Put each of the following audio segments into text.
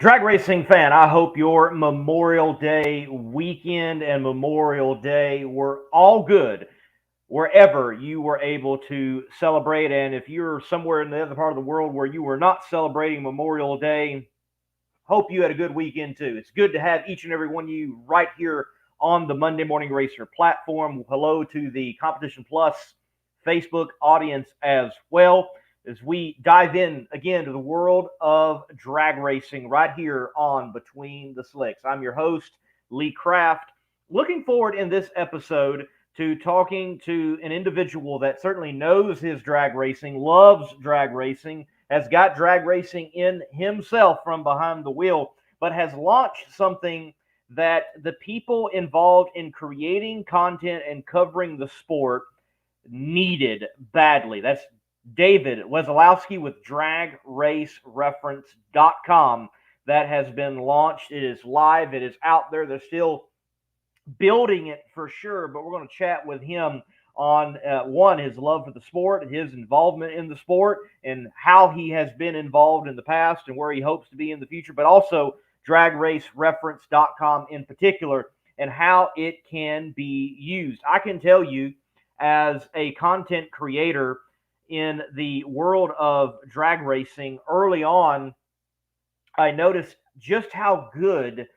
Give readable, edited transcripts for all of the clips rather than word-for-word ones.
Drag racing fan, I hope your Memorial Day weekend and Memorial Day were all good wherever you were able to celebrate. And if you're somewhere in the other part of the world where you were not celebrating Memorial Day, hope you had a good weekend too. It's good to have each and every one of you right here on the Monday Morning Racer platform. Hello to the Competition Plus Facebook audience as well as we dive in again to the world of drag racing right here on Between the Slicks. I'm your host, Lee Kraft. Looking forward in this episode to talking to an individual that certainly knows his drag racing, loves drag racing, has got drag racing in himself from behind the wheel, but has launched something that the people involved in creating content and covering the sport needed badly. That's David Wesolowski with DragRaceReference.com. That has been launched. It is live. It is out there. They're still building it for sure, but we're going to chat with him on one, his love for the sport, his involvement in the sport, and how he has been involved in the past and where he hopes to be in the future, but also DragRaceReference.com in particular and how it can be used. I can tell you, as a content creator in the world of drag racing, early on, I noticed just how good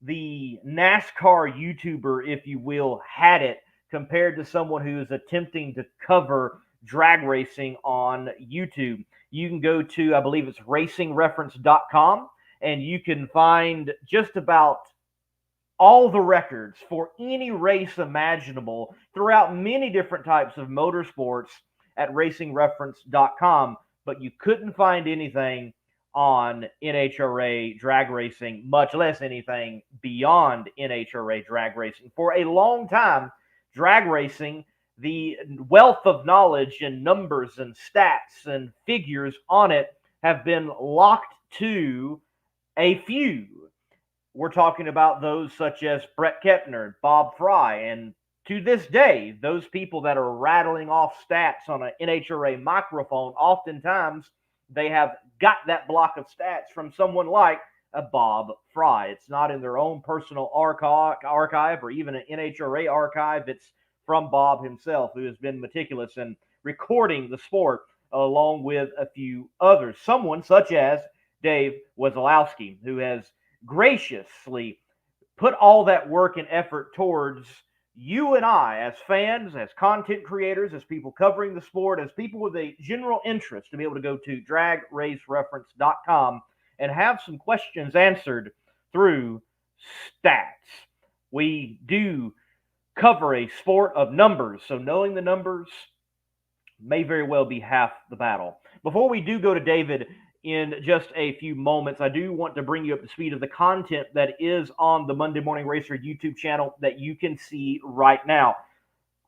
the NASCAR YouTuber, if you will, had it compared to someone who is attempting to cover drag racing on YouTube. You can go to, I believe it's racingreference.com, and you can find just about all the records for any race imaginable throughout many different types of motorsports at racingreference.com, but you couldn't find anything on NHRA drag racing, much less anything beyond NHRA drag racing. For a long time, drag racing, the wealth of knowledge and numbers and stats and figures on it have been locked to a few. We're talking about those such as Brett Kepner, Bob Fry, and to this day, those people that are rattling off stats on an NHRA microphone, oftentimes they have got that block of stats from someone like a Bob Fry. It's not in their own personal archive or even an NHRA archive. It's from Bob himself, who has been meticulous in recording the sport along with a few others. Someone such as Dave Wesolowski, who has graciously put all that work and effort towards you and I, as fans, as content creators, as people covering the sport, as people with a general interest, to be able to go to DragRaceReference.com and have some questions answered through stats. We do cover a sport of numbers, so knowing the numbers may very well be half the battle. Before we do go to David in just a few moments, I do want to bring you up to speed of the content that is on the Monday Morning Racer YouTube channel that you can see right now.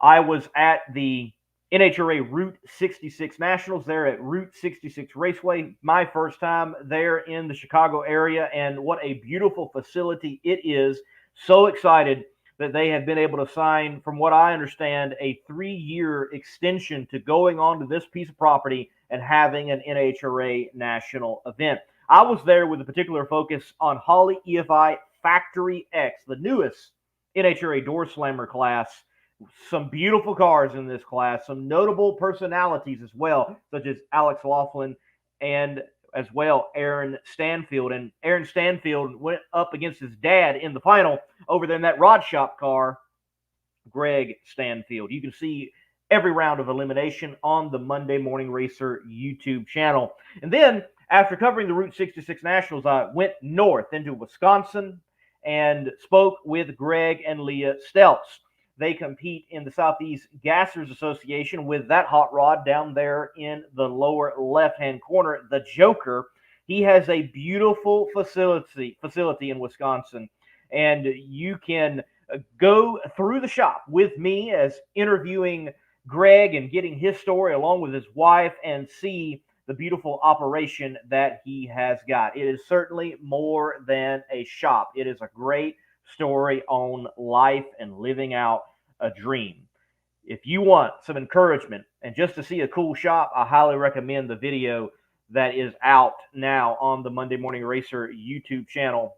I was at the NHRA Route 66 Nationals there at Route 66 Raceway, my first time there in the Chicago area, and what a beautiful facility it is. So excited that they have been able to sign, from what I understand, a 3-year extension to going on to this piece of property and having an NHRA national event. I was there with a particular focus on Holly EFI Factory X, the newest NHRA door slammer class. Some beautiful cars in this class, some notable personalities as well, such as Alex Laughlin and as well Aaron Stanfield. And Aaron Stanfield went up against his dad in the final over there in that Rod Shop car, Greg Stanfield. You can see every round of elimination on the Monday Morning Racer YouTube channel. And then, after covering the Route 66 Nationals, I went north into Wisconsin and spoke with Greg and Leah Stelz. They compete in the Southeast Gassers Association with that hot rod down there in the lower left-hand corner, the Joker. He has a beautiful facility in Wisconsin, and you can go through the shop with me as interviewing Greg and getting his story along with his wife and see the beautiful operation that he has got. It is certainly more than a shop. It is a great story on life and living out a dream. If you want some encouragement and just to see a cool shop, I highly recommend the video that is out now on the Monday Morning Racer YouTube channel,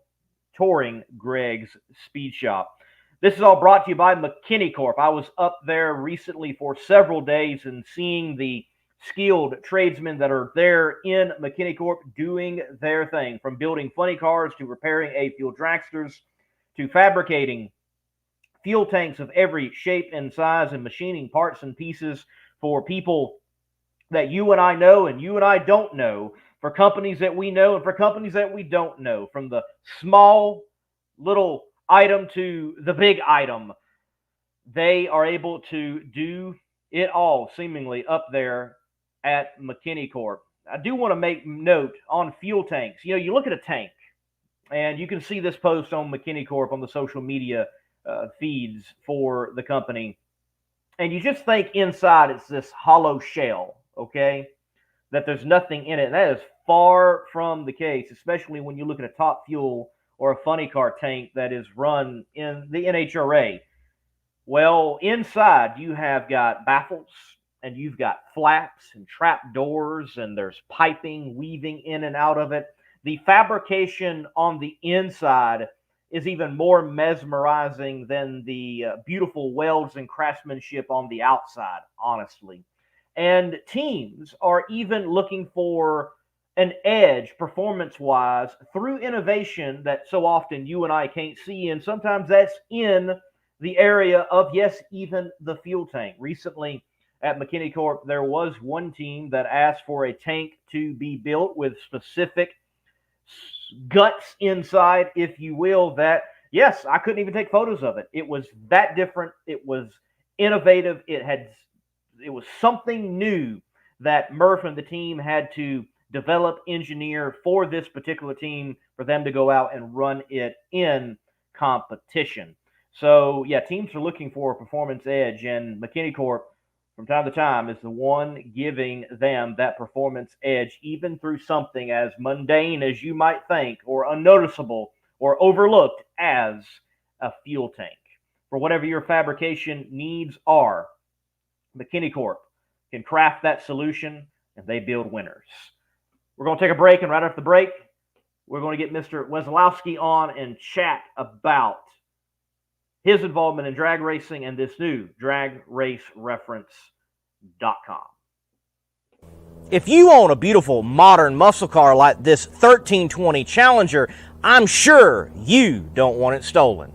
touring Greg's Speed Shop. This is all brought to you by McKinney Corp. I was up there recently for several days and seeing the skilled tradesmen that are there in McKinney Corp doing their thing, from building funny cars to repairing A-fuel dragsters to fabricating fuel tanks of every shape and size and machining parts and pieces for people that you and I know and you and I don't know, for companies that we know and for companies that we don't know, from the small little item to the big item. They are able to do it all seemingly up there at McKinney Corp. I do want to make note on fuel tanks. You know, you look at a tank, and you can see this post on McKinney Corp on the social media feeds for the company, and you just think inside it's this hollow shell, okay, that there's nothing in it. And that is far from the case, especially when you look at a Top Fuel or a funny car tank that is run in the NHRA. Well, inside you have got baffles, and you've got flaps and trap doors, and there's piping weaving in and out of it. The fabrication on the inside is even more mesmerizing than the beautiful welds and craftsmanship on the outside, honestly. And teams are even looking for an edge performance-wise through innovation that so often you and I can't see, and sometimes that's in the area of, yes, even the fuel tank. Recently at McKinney Corp, there was one team that asked for a tank to be built with specific guts inside, if you will, that, yes, I couldn't even take photos of it. It was that different. It was innovative. It was something new that Murph and the team had to develop, engineer for this particular team for them to go out and run it in competition. So, yeah, teams are looking for a performance edge, and McKinney Corp, from time to time, is the one giving them that performance edge, even through something as mundane as you might think, or unnoticeable, or overlooked as a fuel tank. For whatever your fabrication needs are, McKinney Corp can craft that solution, and they build winners. We're going to take a break, and right after the break, we're going to get Mr. Wesolowski on and chat about his involvement in drag racing and this new DragRaceReference.com. If you own a beautiful modern muscle car like this 1320 Challenger, I'm sure you don't want it stolen.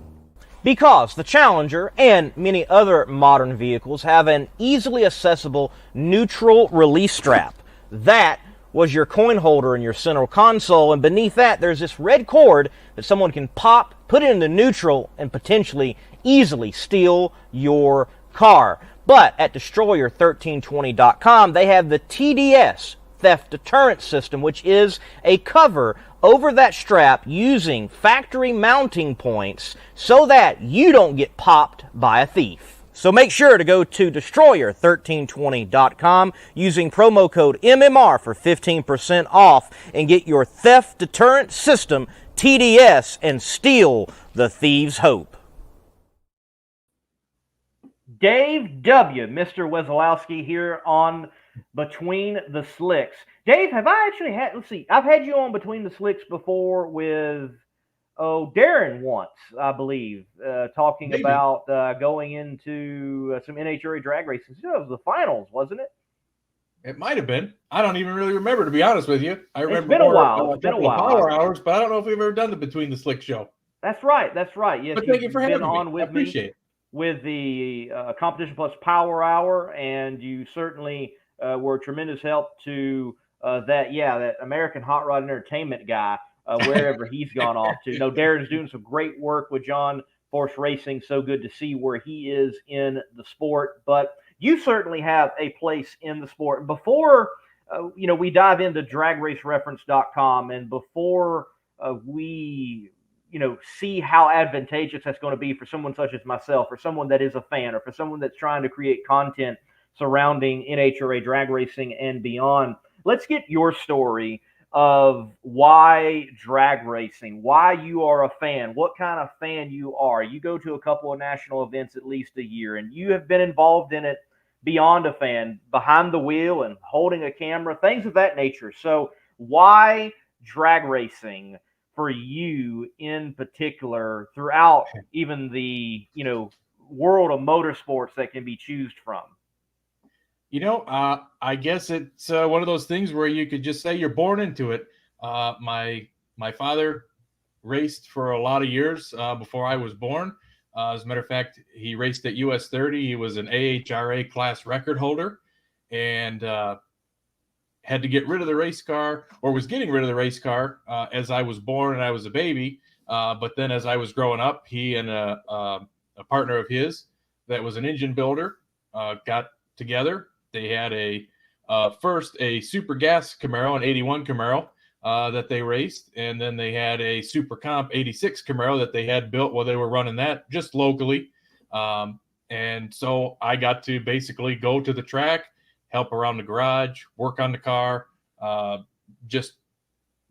Because the Challenger and many other modern vehicles have an easily accessible neutral release strap. That was your coin holder in your central console, and beneath that there's this red cord that someone can pop, put it into neutral, and potentially easily steal your car. But at Destroyer1320.com, they have the TDS, Theft Deterrent System, which is a cover over that strap using factory mounting points so that you don't get popped by a thief. So make sure to go to Destroyer1320.com using promo code MMR for 15% off and get your Theft Deterrent System TDS and steal the thieves' hope. Dave W., Mr. Wesolowski here on Between the Slicks. Dave, have I actually had, let's see, I've had you on Between the Slicks before with, Darren once, I believe, talking Maybe. about going into some NHRA drag races. It was the finals, wasn't it? It might have been. I don't even really remember, to be honest with you. I remember been a more while. It's been a while. Power Hours, but I don't know if we've ever done the Between the Slick show. That's right. That's right. Yes, But thank you for having been on me. with I appreciate it. with the Competition Plus Power Hour, and you certainly were a tremendous help to that American Hot Rod Entertainment guy, wherever he's gone off to. No, Darren's doing some great work with John Force Racing. So good to see where he is in the sport. But you certainly have a place in the sport. And before we dive into DragRaceReference.com, and before we see how advantageous that's going to be for someone such as myself, or someone that is a fan, or for someone that's trying to create content surrounding NHRA drag racing and beyond, let's get your story of why drag racing, why you are a fan, what kind of fan you are. You go to a couple of national events at least a year, and you have been involved in it beyond a fan, behind the wheel and holding a camera, things of that nature. So, why drag racing for you in particular throughout even the, world of motorsports that can be chosen from? I guess it's one of those things where you could just say you're born into it. My father raced for a lot of years before I was born. As a matter of fact, he raced at US 30. He was an AHRA class record holder, and had to get rid of the race car, or was getting rid of the race car as I was born and I was a baby. But then as I was growing up, he and a partner of his that was an engine builder got together. They had first a super gas Camaro, an 81 Camaro that they raced. And then they had a super comp 86 Camaro that they had built while they were running that just locally. And so I got to basically go to the track, help around the garage, work on the car, just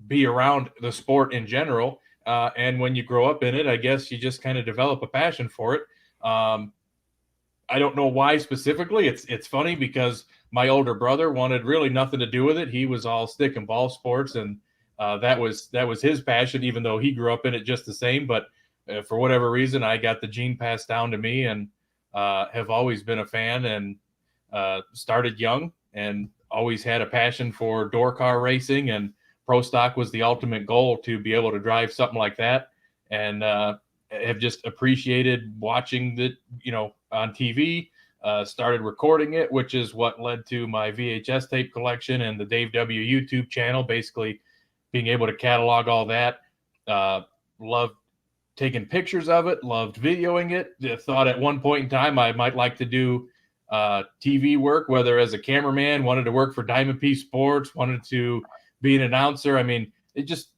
be around the sport in general. And when you grow up in it, I guess you just kind of develop a passion for it. I don't know why specifically. It's funny because my older brother wanted really nothing to do with it. He was all stick and ball sports, and that was his passion, even though he grew up in it just the same. But for whatever reason, I got the gene passed down to me, and have always been a fan, and started young and always had a passion for door car racing, and pro stock was the ultimate goal, to be able to drive something like that. And have just appreciated watching it, on TV, started recording it, which is what led to my VHS tape collection and the Dave W. YouTube channel, basically being able to catalog all that. Loved taking pictures of it, loved videoing it. Thought at one point in time I might like to do TV work, whether as a cameraman, wanted to work for Diamond P Sports, wanted to be an announcer. I mean, it just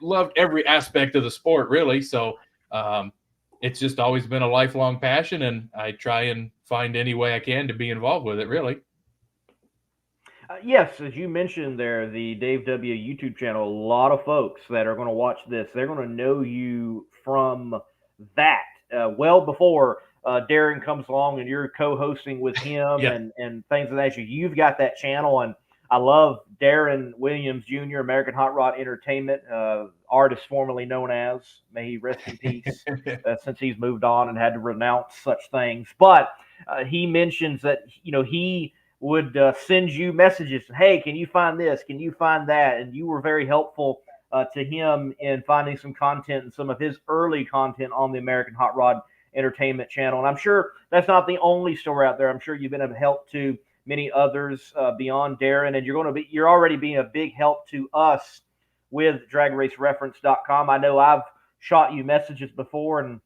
loved every aspect of the sport, really. So it's just always been a lifelong passion, and I try and find any way I can to be involved with it, really. Yes, as you mentioned there, the Dave W. YouTube channel, a lot of folks that are going to watch this, they're going to know you from that well before Darren comes along and you're co-hosting with him Yeah. and things of that nature. You've got that channel, and I love Darren Williams Jr., American Hot Rod Entertainment, artist formerly known as, may he rest in peace, since he's moved on and had to renounce such things. But he mentions that, he would send you messages. Hey, can you find this? Can you find that? And you were very helpful to him in finding some content and some of his early content on the American Hot Rod Entertainment channel. And I'm sure that's not the only story out there. I'm sure you've been of help to many others beyond Darren, and you're already being a big help to us with DragRaceReference.com. I know I've shot you messages before, and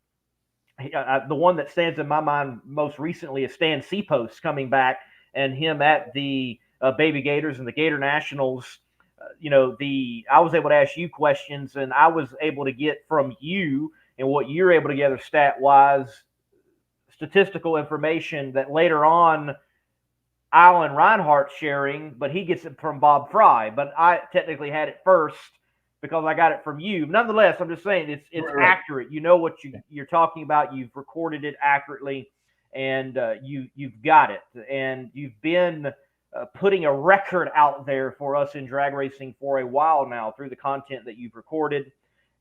the one that stands in my mind most recently is Stan Seapost coming back, and him at the Baby Gators and the Gator Nationals. I was able to ask you questions, and I was able to get from you and what you're able to gather stat-wise, statistical information that later on Alan Reinhardt's sharing, but he gets it from Bob Fry. But I technically had it first because I got it from you. Nonetheless, I'm just saying it's Right. accurate. You know what you're talking about. You've recorded it accurately, and you've got it. And you've been putting a record out there for us in drag racing for a while now through the content that you've recorded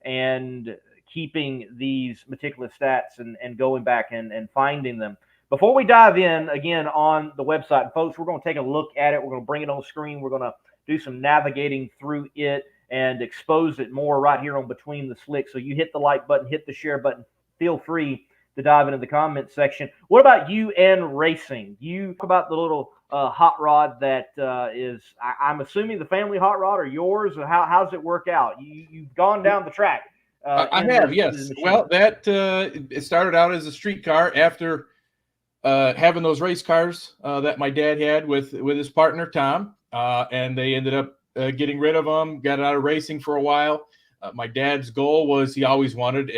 and keeping these meticulous stats and going back and finding them. Before we dive in again on the website, and folks, we're going to take a look at it. We're going to bring it on the screen. We're going to do some navigating through it and expose it more right here on Between the Slicks. So you hit the like button, hit the share button. Feel free to dive into the comment section. What about you and racing? You talk about the little hot rod that is, I'm assuming the family hot rod or yours. Or how's it work out? You've gone down the track. I have, yes. Well, that it started out as a street car after having those race cars that my dad had with his partner Tom, and they ended up getting rid of them. Got out of racing for a while. My dad's goal was he always wanted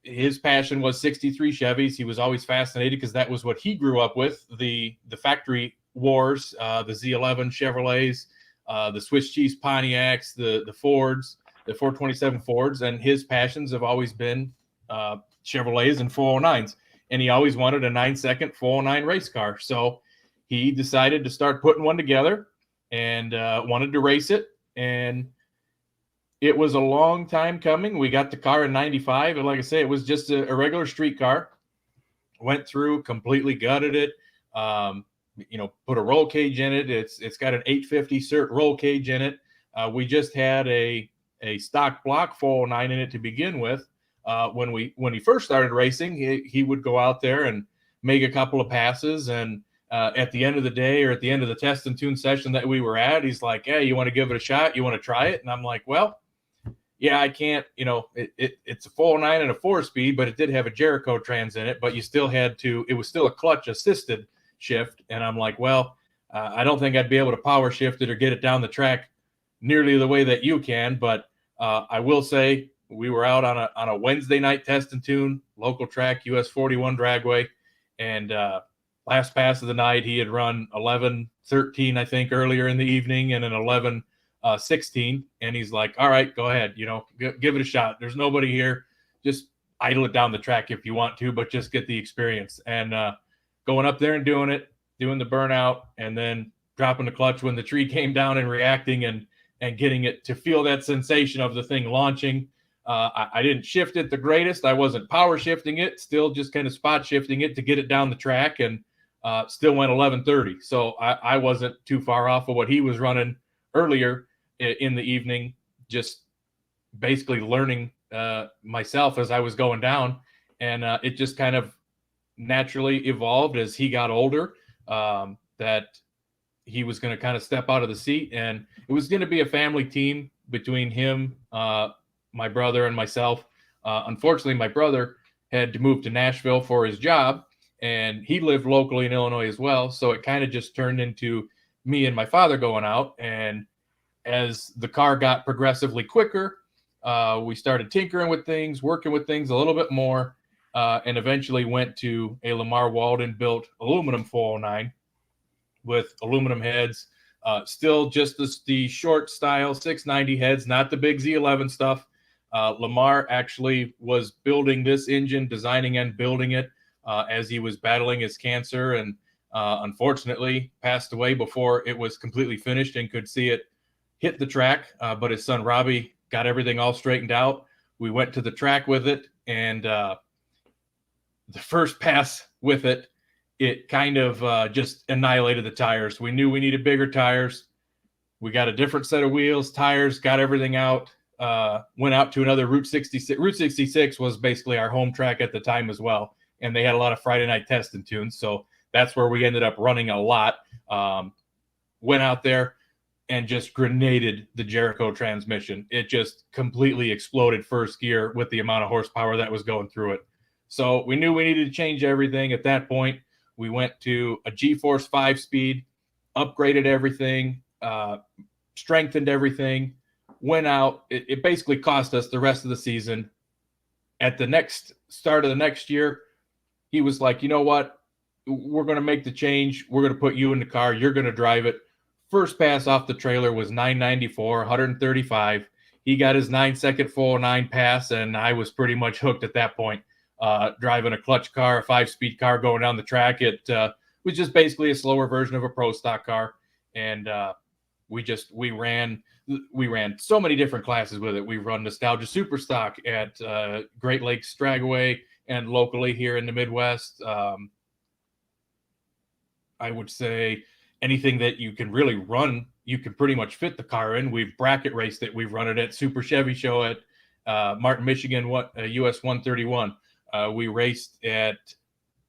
his passion was 63 Chevys. He was always fascinated because that was what he grew up with, the factory wars, the Z11 Chevrolets, the Swiss cheese Pontiacs, the Fords, the 427 Fords, and his passions have always been Chevrolets and 409s. and he always wanted a 9-second 409 race car. So he decided to start putting one together and wanted to race it. And it was a long time coming. We got the car in 95. And like I say, it was just a regular street car. Went through, completely gutted it. Put a roll cage in it. It's got an 850 cert roll cage in it. We just had a stock block 409 in it to begin with. When he first started racing, he would go out there and make a couple of passes, and at the end of the day, or at the end of the test and tune session that we were at, he's like, "Hey, you want to give it a shot? You want to try it?" And I'm like, "Well, yeah, I can't. It's a 409 and a 4-speed, but it did have a Jericho trans in it. But you still had to. It was still a clutch assisted shift." And I'm like, "Well, I don't think I'd be able to power shift it or get it down the track nearly the way that you can, but I will say we were out on a Wednesday night test and tune, local track, US 41 dragway, and last pass of the night, he had run 11:13, I think, earlier in the evening, and an 11:16, and he's like, "All right, go ahead, give it a shot. There's nobody here. Just idle it down the track if you want to, but just get the experience." And going up there and doing the burnout, and then dropping the clutch when the tree came down and reacting and getting it to feel that sensation of the thing launching. I didn't shift it the greatest. I wasn't power shifting it, still just kind of spot shifting it to get it down the track, and still went 11:30. So I wasn't too far off of what he was running earlier in the evening, just basically learning myself as I was going down. And it just kind of naturally evolved as he got older, that he was going to kind of step out of the seat, and it was going to be a family team between him, my brother, and myself. Unfortunately, my brother had to move to Nashville for his job, and he lived locally in Illinois as well. So it kind of just turned into me and my father going out. And as the car got progressively quicker, we started tinkering with things, working with things a little bit more, and eventually went to a Lamar Walden built aluminum 409 with aluminum heads, still just the short style 690 heads, not the big Z11 stuff. Lamar actually was building this engine, designing and building it as he was battling his cancer, and unfortunately passed away before it was completely finished and could see it hit the track. But his son Robbie got everything all straightened out. We went to the track with it, and the first pass with it, it kind of just annihilated the tires. We knew we needed bigger tires. We got a different set of wheels, tires, got everything out, went out to another Route 66. Route 66 was basically our home track at the time as well. And they had a lot of Friday night test and tunes. So that's where we ended up running a lot. Went out there and just grenaded the Jericho transmission. It just completely exploded first gear with the amount of horsepower that was going through it. So we knew we needed to change everything at that point. We went to a G-Force 5-speed, upgraded everything, strengthened everything, went out. It basically cost us the rest of the season. At the next start of the next year, he was like, "You know what? We're going to make the change. We're going to put you in the car. You're going to drive it." First pass off the trailer was 994, 135. He got his 9-second 409 pass, and I was pretty much hooked at that point. Driving a clutch car, a 5-speed car going down the track. It was just basically a slower version of a pro stock car. And we ran so many different classes with it. We run Nostalgia Super Stock at Great Lakes Dragway and locally here in the Midwest. I would say anything that you can really run, you can pretty much fit the car in. We've bracket raced it. We've run it at Super Chevy Show at Martin, Michigan, US 131. We raced at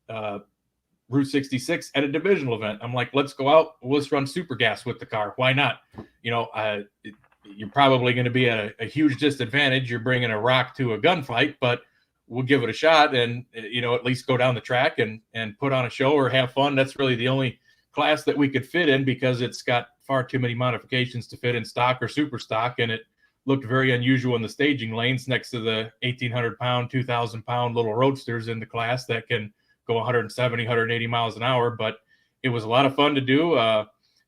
Route 66 at a divisional event. I'm like, let's go out. Let's run super gas with the car. Why not? You're probably going to be at a huge disadvantage. You're bringing a rock to a gunfight, but we'll give it a shot and, at least go down the track and put on a show or have fun. That's really the only class that we could fit in because it's got far too many modifications to fit in stock or super stock. And it looked very unusual in the staging lanes next to the 1,800-pound, 2,000-pound little roadsters in the class that can go 170, 180 miles an hour. But it was a lot of fun to do.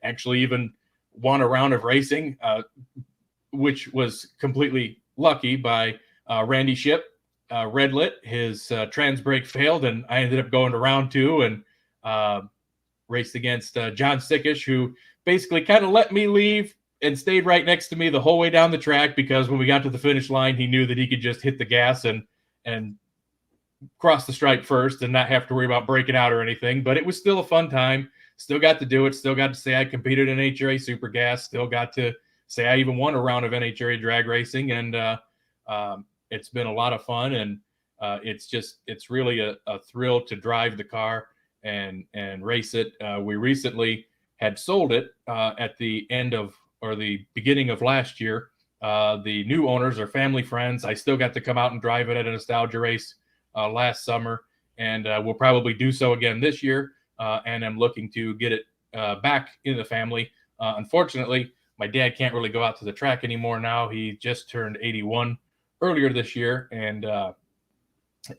Actually even won a round of racing, which was completely lucky by Randy Ship red lit. His trans brake failed, and I ended up going to round 2 and raced against John Sickish, who basically kind of let me leave and stayed right next to me the whole way down the track, because when we got to the finish line, he knew that he could just hit the gas and cross the stripe first and not have to worry about breaking out or anything. But it was still a fun time. Still got to do it. Still got to say I competed in NHRA Super Gas. Still got to say I even won a round of NHRA drag racing. And it's been a lot of fun. And it's really a thrill to drive the car and race it. We recently had sold it at the end of, or the beginning of last year. The new owners are family friends. I still got to come out and drive it at a nostalgia race last summer, and we'll probably do so again this year. And I'm looking to get it back in the family. Unfortunately, my dad can't really go out to the track anymore now. He just turned 81 earlier this year, and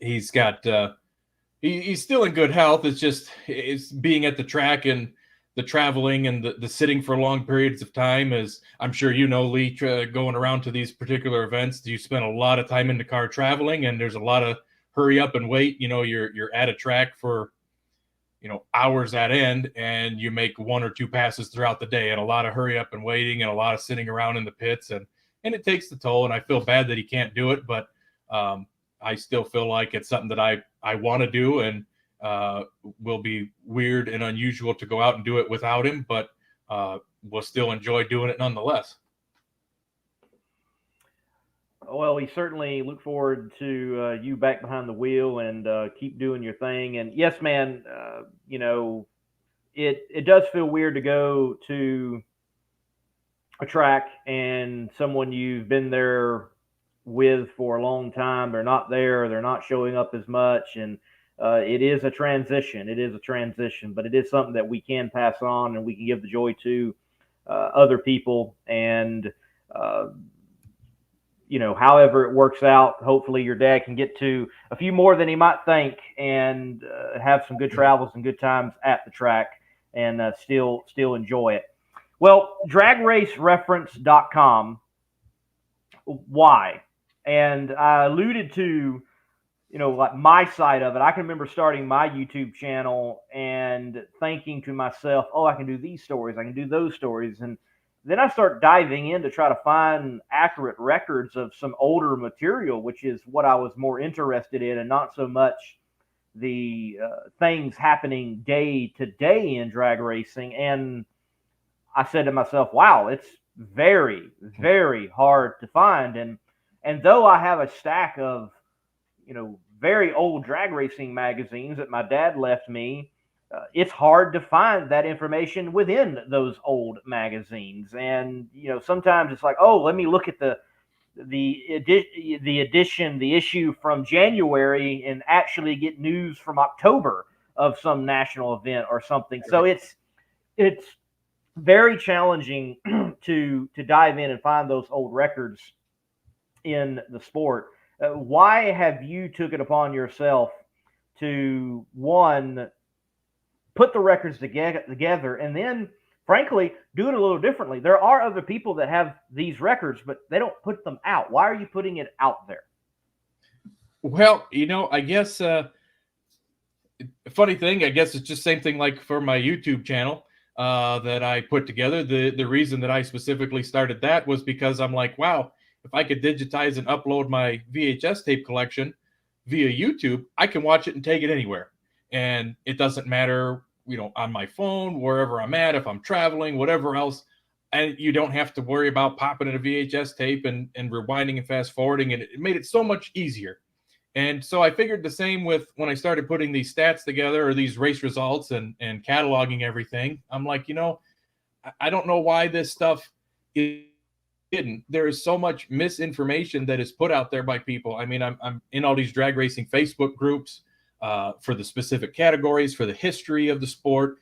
he's got he's still in good health. It's being at the track and the traveling and the sitting for long periods of time. As I'm sure you know, Lee, going around to these particular events, you spend a lot of time in the car traveling, and there's a lot of hurry up and wait. You're at a track for hours at end, and you make 1 or 2 passes throughout the day, and a lot of hurry up and waiting and a lot of sitting around in the pits, and it takes the toll. And I feel bad that he can't do it, but I still feel like it's something that I want to do, and will be weird and unusual to go out and do it without him, but we'll still enjoy doing it nonetheless. Well, we certainly look forward to you back behind the wheel, and keep doing your thing. And yes, man, it does feel weird to go to a track and someone you've been there with for a long time, they're not there, they're not showing up as much, and it is a transition. It is a transition, but it is something that we can pass on, and we can give the joy to other people. And however it works out, hopefully your dad can get to a few more than he might think, and have some good travels and good times at the track, and still enjoy it. Well, dragracereference.com. Why? And I alluded to, like my side of it. I can remember starting my YouTube channel and thinking to myself, oh, I can do these stories, I can do those stories. And then I start diving in to try to find accurate records of some older material, which is what I was more interested in, and not so much the things happening day to day in drag racing. And I said to myself, wow, it's very, very hard to find. And though I have a stack of, very old drag racing magazines that my dad left me, it's hard to find that information within those old magazines. And, sometimes it's like, oh, let me look at the issue from January and actually get news from October of some national event or something. So it's very challenging to dive in and find those old records in the sport. Why have you took it upon yourself to, one, put the records together, and then, frankly, do it a little differently? There are other people that have these records, but they don't put them out. Why are you putting it out there? Well, I guess funny thing, I guess it's just same thing like for my YouTube channel that I put together. The reason that I specifically started that was because I'm like, wow, if I could digitize and upload my VHS tape collection via YouTube, I can watch it and take it anywhere. And it doesn't matter, on my phone, wherever I'm at, if I'm traveling, whatever else. And you don't have to worry about popping in a VHS tape and rewinding and fast forwarding. And it made it so much easier. And so I figured the same with when I started putting these stats together, or these race results, and cataloging everything. I'm like, I don't know why this stuff is hidden. There is so much misinformation that is put out there by people. I mean, I'm in all these drag racing Facebook groups for the specific categories, for the history of the sport.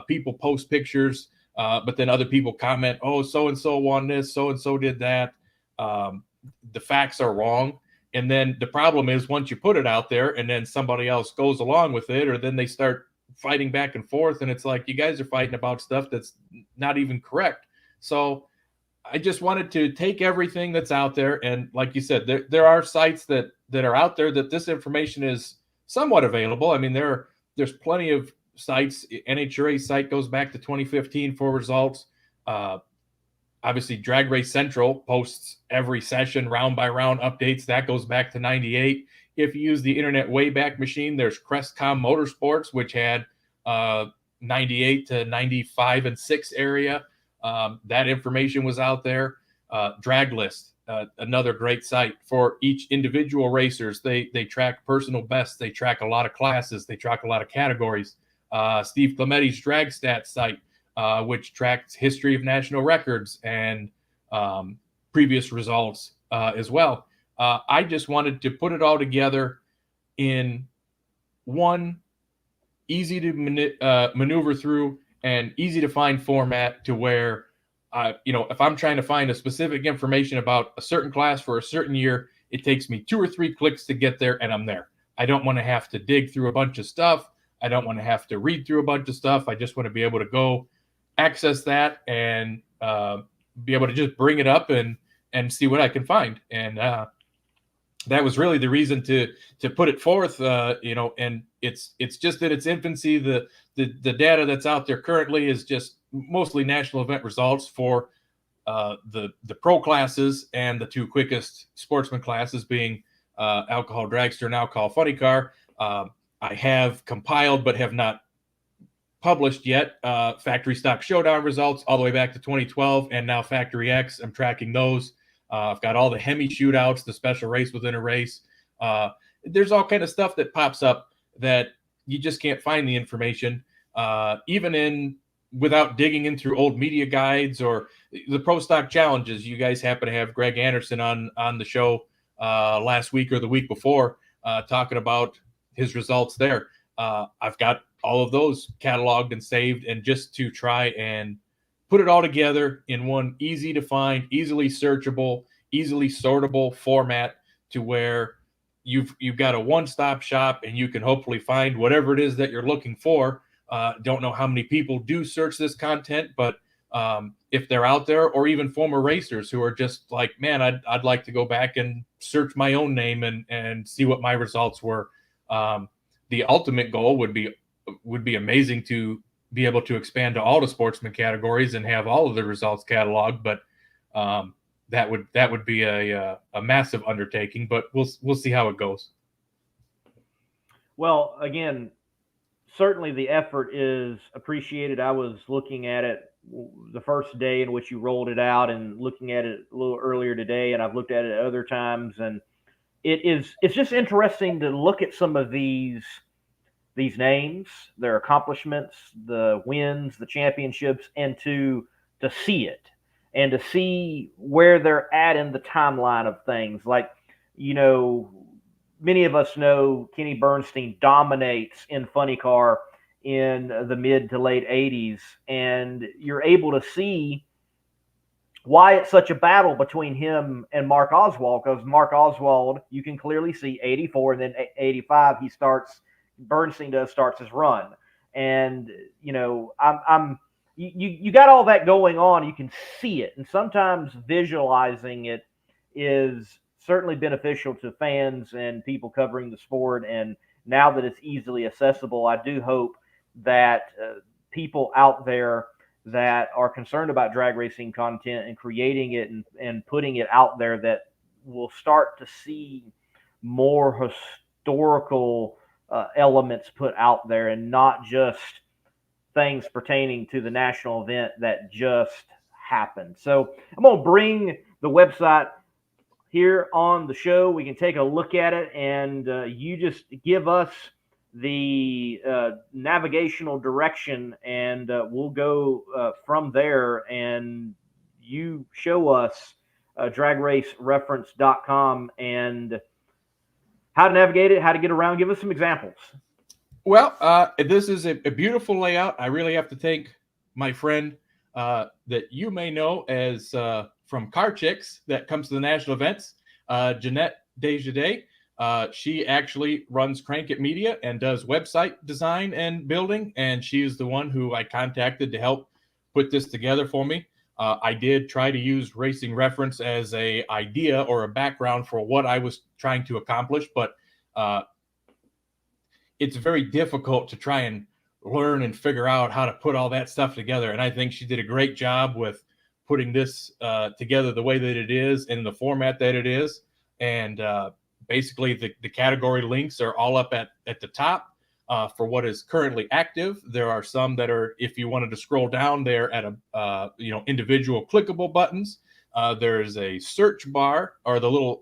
People post pictures, but then other people comment, oh, so-and-so won this, so-and-so did that. The facts are wrong. And then the problem is, once you put it out there and then somebody else goes along with it, or then they start fighting back and forth, and it's like, you guys are fighting about stuff that's not even correct. So I just wanted to take everything that's out there. And like you said, there are sites that that are out there that this information is somewhat available. I mean, there's plenty of sites. NHRA site goes back to 2015 for results. Obviously, Drag Race Central posts every session, round by round updates. That goes back to 98. If you use the Internet Wayback Machine, there's Crestcom Motorsports, which had 98 to 95 and 6 area. That information was out there. Drag List, another great site for each individual racers. They track personal bests. They track a lot of classes. They track a lot of categories. Steve Clemetti's Drag Stats site, which tracks history of national records and previous results as well. I just wanted to put it all together in one easy to maneuver through and easy to find format to where, if I'm trying to find a specific information about a certain class for a certain year, it takes me 2 or 3 clicks to get there and I'm there. I don't want to have to dig through a bunch of stuff. I don't want to have to read through a bunch of stuff. I just want to be able to go access that and be able to just bring it up and see what I can find. And that was really the reason to put it forth, and it's just in its infancy. The data that's out there currently is just mostly national event results for the pro classes and the 2 quickest sportsman classes being alcohol dragster and alcohol funny car. I have compiled but have not published yet factory stock showdown results all the way back to 2012 and now Factory X. I'm tracking those. I've got all the Hemi shootouts, the special race within a race. There's all kind of stuff that pops up that you just can't find the information, even without digging in through old media guides or the Pro Stock Challenges. You guys happen to have Greg Anderson on the show last week or the week before talking about his results there. I've got all of those cataloged and saved, and just to try and put it all together in one easy to find, easily searchable, easily sortable format to where you've got a one-stop shop and you can hopefully find whatever it is that you're looking for. Don't know how many people do search this content, but if they're out there, or even former racers who are just like, man, I'd like to go back and search my own name and see what my results were. The ultimate goal would be amazing to be able to expand to all the sportsman categories and have all of the results cataloged, but that would be a massive undertaking. But we'll see how it goes. Well, again, certainly the effort is appreciated. I was looking at it the first day in which you rolled it out, and looking at it a little earlier today, and I've looked at it other times, and it's just interesting to look at some of these names, their accomplishments, the wins, the championships, and to see it and to see where they're at in the timeline of things. Like, many of us know Kenny Bernstein dominates in funny car in the mid to late 80s, and you're able to see why it's such a battle between him and Mark Oswald, because Mark Oswald, you can clearly see 84, and then 85 Bernstein starts his run. And you got all that going on. You can see it, and sometimes visualizing it is certainly beneficial to fans and people covering the sport. And now that it's easily accessible, I do hope that people out there that are concerned about drag racing content and creating it and putting it out there, that will start to see more historical elements put out there, and not just things pertaining to the national event that just happened. So I'm going to bring the website here on the show. We can take a look at it, and you just give us the navigational direction, and we'll go from there, and you show us dragracereference.com and how to navigate it, how to get around. Give us some examples. Well, this is a beautiful layout. I really have to thank my friend that you may know as from Car Chicks that comes to the national events, Jeanette Desjardins. She actually runs Crank It Media and does website design and building, and she is the one who I contacted to help put this together for me. I did try to use Racing Reference as a idea or a background for what I was trying to accomplish, but it's very difficult to try and learn and figure out how to put all that stuff together. And I think she did a great job with putting this together the way that it is in the format that it is. And basically the category links are all up at the top for what is currently active. There are some that are, if you wanted to scroll down there at a individual clickable buttons. There's a search bar or the little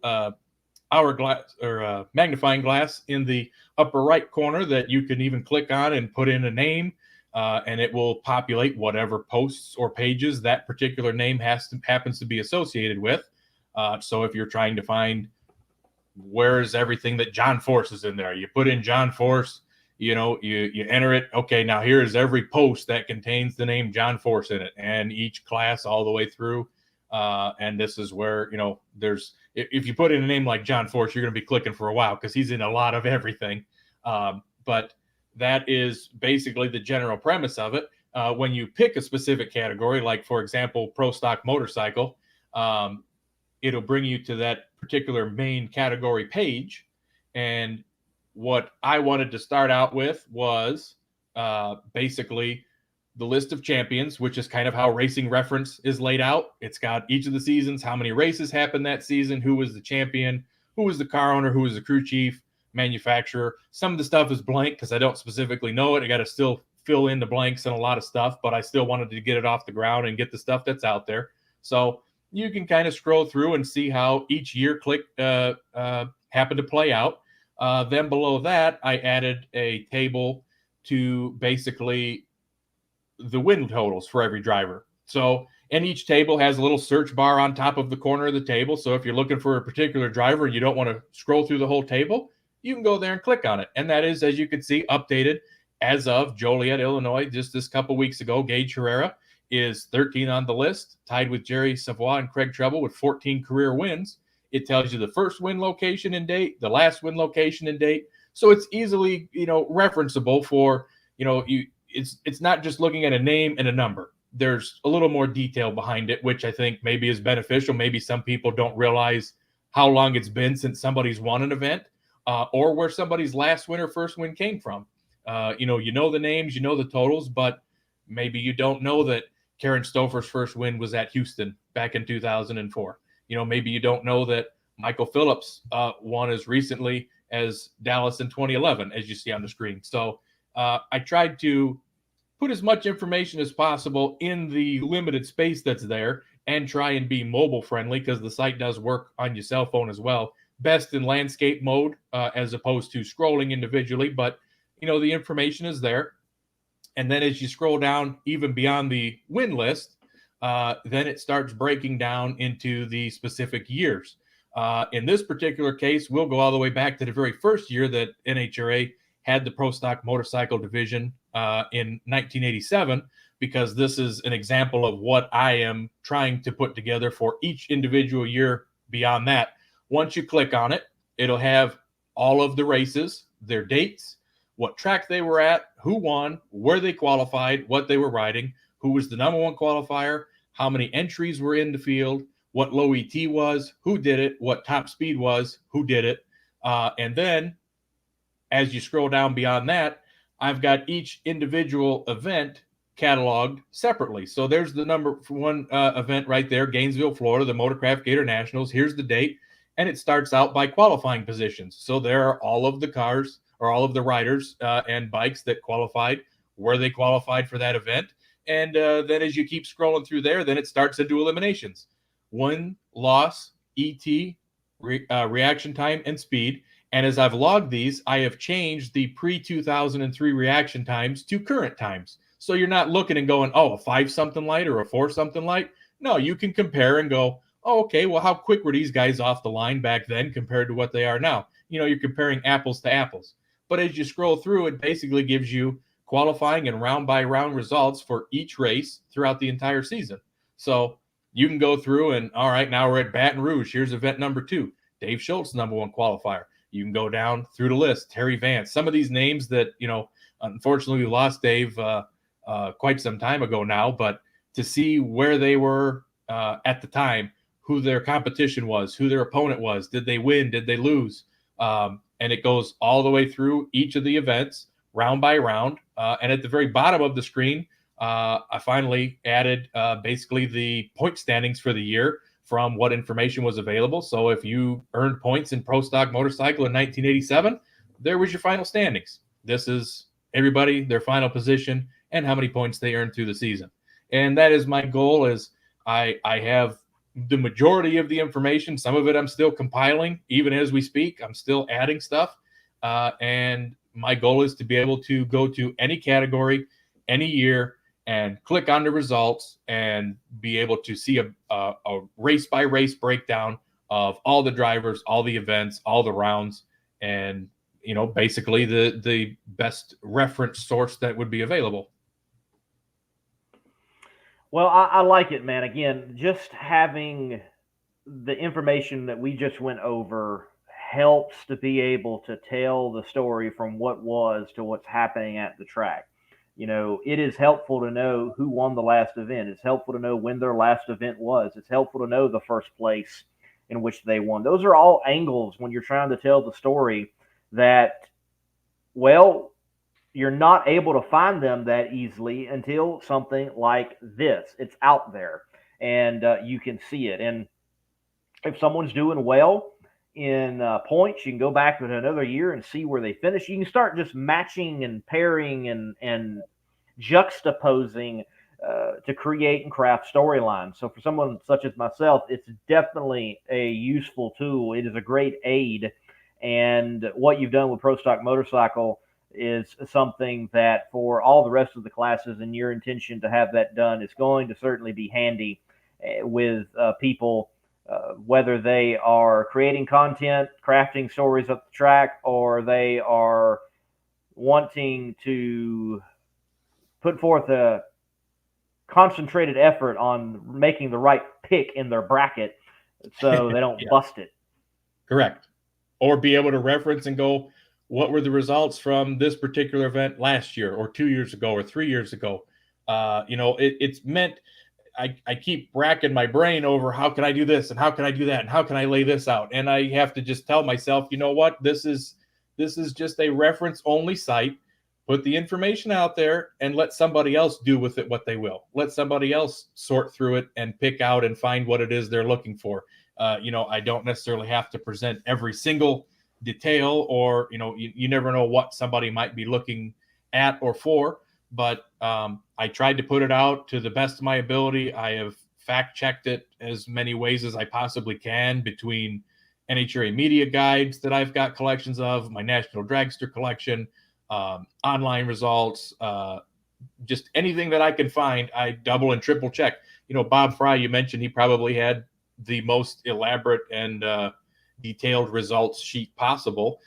hourglass or magnifying glass in the upper right corner that you can even click on and put in a name, and it will populate whatever posts or pages that particular name happens to be associated with. So if you're trying to find where's everything that John Force is in there, you put in John Force, you enter it. Okay, now here's every post that contains the name John Force in it, and each class all the way through. And this is where, there's, if you put in a name like John Force, you're going to be clicking for a while because he's in a lot of everything. But that is basically the general premise of it. When you pick a specific category, like, for example, pro stock motorcycle, it'll bring you to that particular main category page. And what I wanted to start out with was basically the list of champions, which is kind of how Racing Reference is laid out. It's got each of the seasons, how many races happened that season, who was the champion, who was the car owner, who was the crew chief, manufacturer. Some of the stuff is blank because I don't specifically know it. I got to still fill in the blanks and a lot of stuff, but I still wanted to get it off the ground and get the stuff that's out there. So you can kind of scroll through and see how each year happened to play out. Then below that, I added a table to basically the win totals for every driver. So, and each table has a little search bar on top of the corner of the table. So if you're looking for a particular driver and you don't want to scroll through the whole table, you can go there and click on it. And that is, as you can see, updated as of Joliet, Illinois, just this couple weeks ago. Gage Herrera is 13 on the list, tied with Jerry Savoy and Craig Treble with 14 career wins. It tells you the first win location and date, the last win location and date. So it's easily, referenceable for, it's not just looking at a name and a number. There's a little more detail behind it, which I think maybe is beneficial. Maybe some people don't realize how long it's been since somebody's won an event, or where somebody's last win or first win came from. You know the names, you know the totals, but maybe you don't know that Karen Stouffer's first win was at Houston back in 2004. Maybe you don't know that Michael Phillips won as recently as Dallas in 2011, as you see on the screen. So I tried to put as much information as possible in the limited space that's there and try and be mobile friendly, because the site does work on your cell phone as well. Best in landscape mode as opposed to scrolling individually, but the information is there. And then as you scroll down even beyond the win list, then it starts breaking down into the specific years. In this particular case, we'll go all the way back to the very first year that NHRA had the Pro Stock Motorcycle Division in 1987, because this is an example of what I am trying to put together for each individual year beyond that. Once you click on it, it'll have all of the races, their dates, what track they were at, who won, where they qualified, what they were riding, who was the number one qualifier, how many entries were in the field, what low ET was, who did it, what top speed was, who did it. And then as you scroll down beyond that, I've got each individual event cataloged separately. So there's the number one event right there, Gainesville, Florida, the Motorcraft Gator Nationals. Here's the date. And it starts out by qualifying positions. So there are all of the cars or all of the riders and bikes that qualified, where they qualified for that event. And then as you keep scrolling through there, then it starts into eliminations. Win, loss, ET, reaction time, and speed. And as I've logged these, I have changed the pre-2003 reaction times to current times. So you're not looking and going, oh, a 5-something light or a 4-something light. No, you can compare and go, oh, okay, well, how quick were these guys off the line back then compared to what they are now? You're comparing apples to apples. But as you scroll through, it basically gives you qualifying and round-by-round results for each race throughout the entire season. So you can go through and, all right, now we're at Baton Rouge. Here's event number 2. Dave Schultz, number 1 qualifier. You can go down through the list. Terry Vance. Some of these names that, unfortunately we lost Dave quite some time ago now, but to see where they were at the time, who their competition was, who their opponent was. Did they win? Did they lose? And it goes all the way through each of the events, round by round. And at the very bottom of the screen, I finally added basically the point standings for the year from what information was available. So if you earned points in Pro Stock Motorcycle in 1987, there was your final standings. This is everybody, their final position, and how many points they earned through the season. And that is my goal. Is I have the majority of the information. Some of it I'm still compiling. Even as we speak, I'm still adding stuff. And my goal is to be able to go to any category, any year, and click on the results and be able to see a race by race breakdown of all the drivers, all the events, all the rounds, and basically the best reference source that would be available. Well, I like it, man. Again, just having the information that we just went over helps to be able to tell the story from what was to what's happening at the track. It is helpful to know who won the last event. It's helpful to know when their last event was. It's helpful to know the first place in which they won. Those are all angles when you're trying to tell the story that, well, you're not able to find them that easily until something like this. It's out there, and you can see it. And if someone's doing well in points, you can go back to another year and see where they finish. You can start just matching and pairing and juxtaposing to create and craft storylines. So for someone such as myself, it's definitely a useful tool. It is a great aid. And what you've done with Pro Stock Motorcycle is something that for all the rest of the classes, and your intention to have that done, is going to certainly be handy with people, whether they are creating content, crafting stories up the track, or they are wanting to put forth a concentrated effort on making the right pick in their bracket so they don't bust it. Correct. Or be able to reference and go, what were the results from this particular event last year or 2 years ago or 3 years ago? It's meant, I keep racking my brain over how can I do this and how can I do that and how can I lay this out? And I have to just tell myself, you know what, this is just a reference only site. Put the information out there and let somebody else do with it what they will. Let somebody else sort through it and pick out and find what it is they're looking for. I don't necessarily have to present every single detail, or you never know what somebody might be looking at or for, but I tried to put it out to the best of my ability. I have fact checked it as many ways as I possibly can, between NHRA media guides that I've got collections of, my National Dragster collection, online results, just anything that I can find, I double and triple check. Bob Fry, you mentioned he probably had the most elaborate and detailed results sheet possible.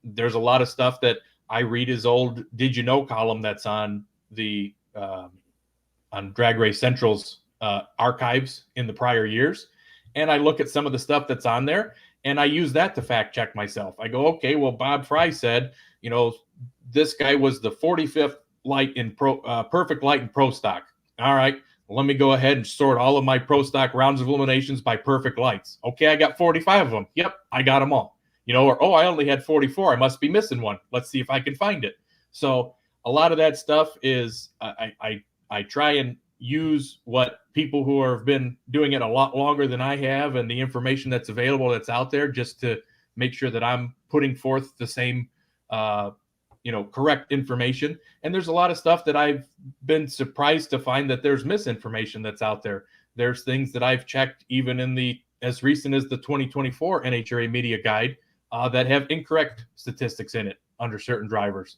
There's a lot of stuff that I read his old Did You Know column that's on the on Drag Race Central's archives in the prior years, and I look at some of the stuff that's on there, and I use that to fact check myself. I go, okay, well, Bob Fry said, this guy was the 45th light in perfect light in Pro Stock. All right, let me go ahead and sort all of my Pro Stock rounds of eliminations by perfect lights. Okay, I got 45 of them. Yep, I got them all. Or, I only had 44. I must be missing one. Let's see if I can find it. So a lot of that stuff is I try and use what people who have been doing it a lot longer than I have, and the information that's available that's out there, just to make sure that I'm putting forth the same correct information. And there's a lot of stuff that I've been surprised to find that there's misinformation that's out there. There's things that I've checked even in the as recent as the 2024 NHRA media guide that have incorrect statistics in it under certain drivers,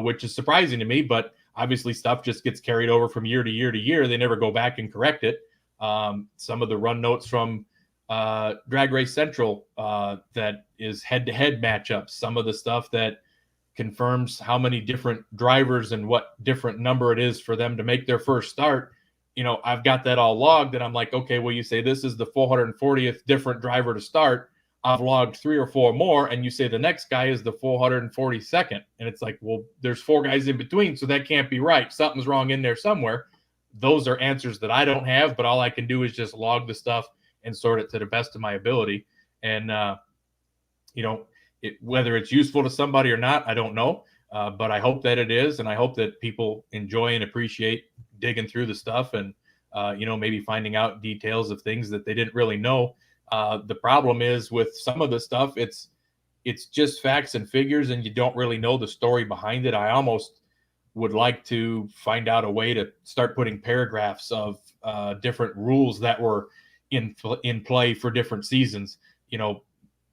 which is surprising to me, but obviously stuff just gets carried over from year to year to year. They never go back and correct it. Some of the run notes from Drag Race Central that is head-to-head matchups, some of the stuff that confirms how many different drivers and what different number it is for them to make their first start. I've got that all logged, and I'm like, okay, well, you say this is the 440th different driver to start. I've logged 3 or 4 more, and you say the next guy is the 442nd. And it's like, well, there's 4 guys in between, so that can't be right. Something's wrong in there somewhere. those are answers that I don't have, but all I can do is just log the stuff and sort it to the best of my ability. And, you know, whether it's useful to somebody or not, I don't know. But I hope that it is. And I hope that people enjoy and appreciate digging through the stuff and, you know, maybe finding out details of things that they didn't really know. The problem is with some of the stuff, it's just facts and figures, and you don't really know the story behind it. I almost would like to find out a way to start putting paragraphs of different rules that were in play for different seasons. You know,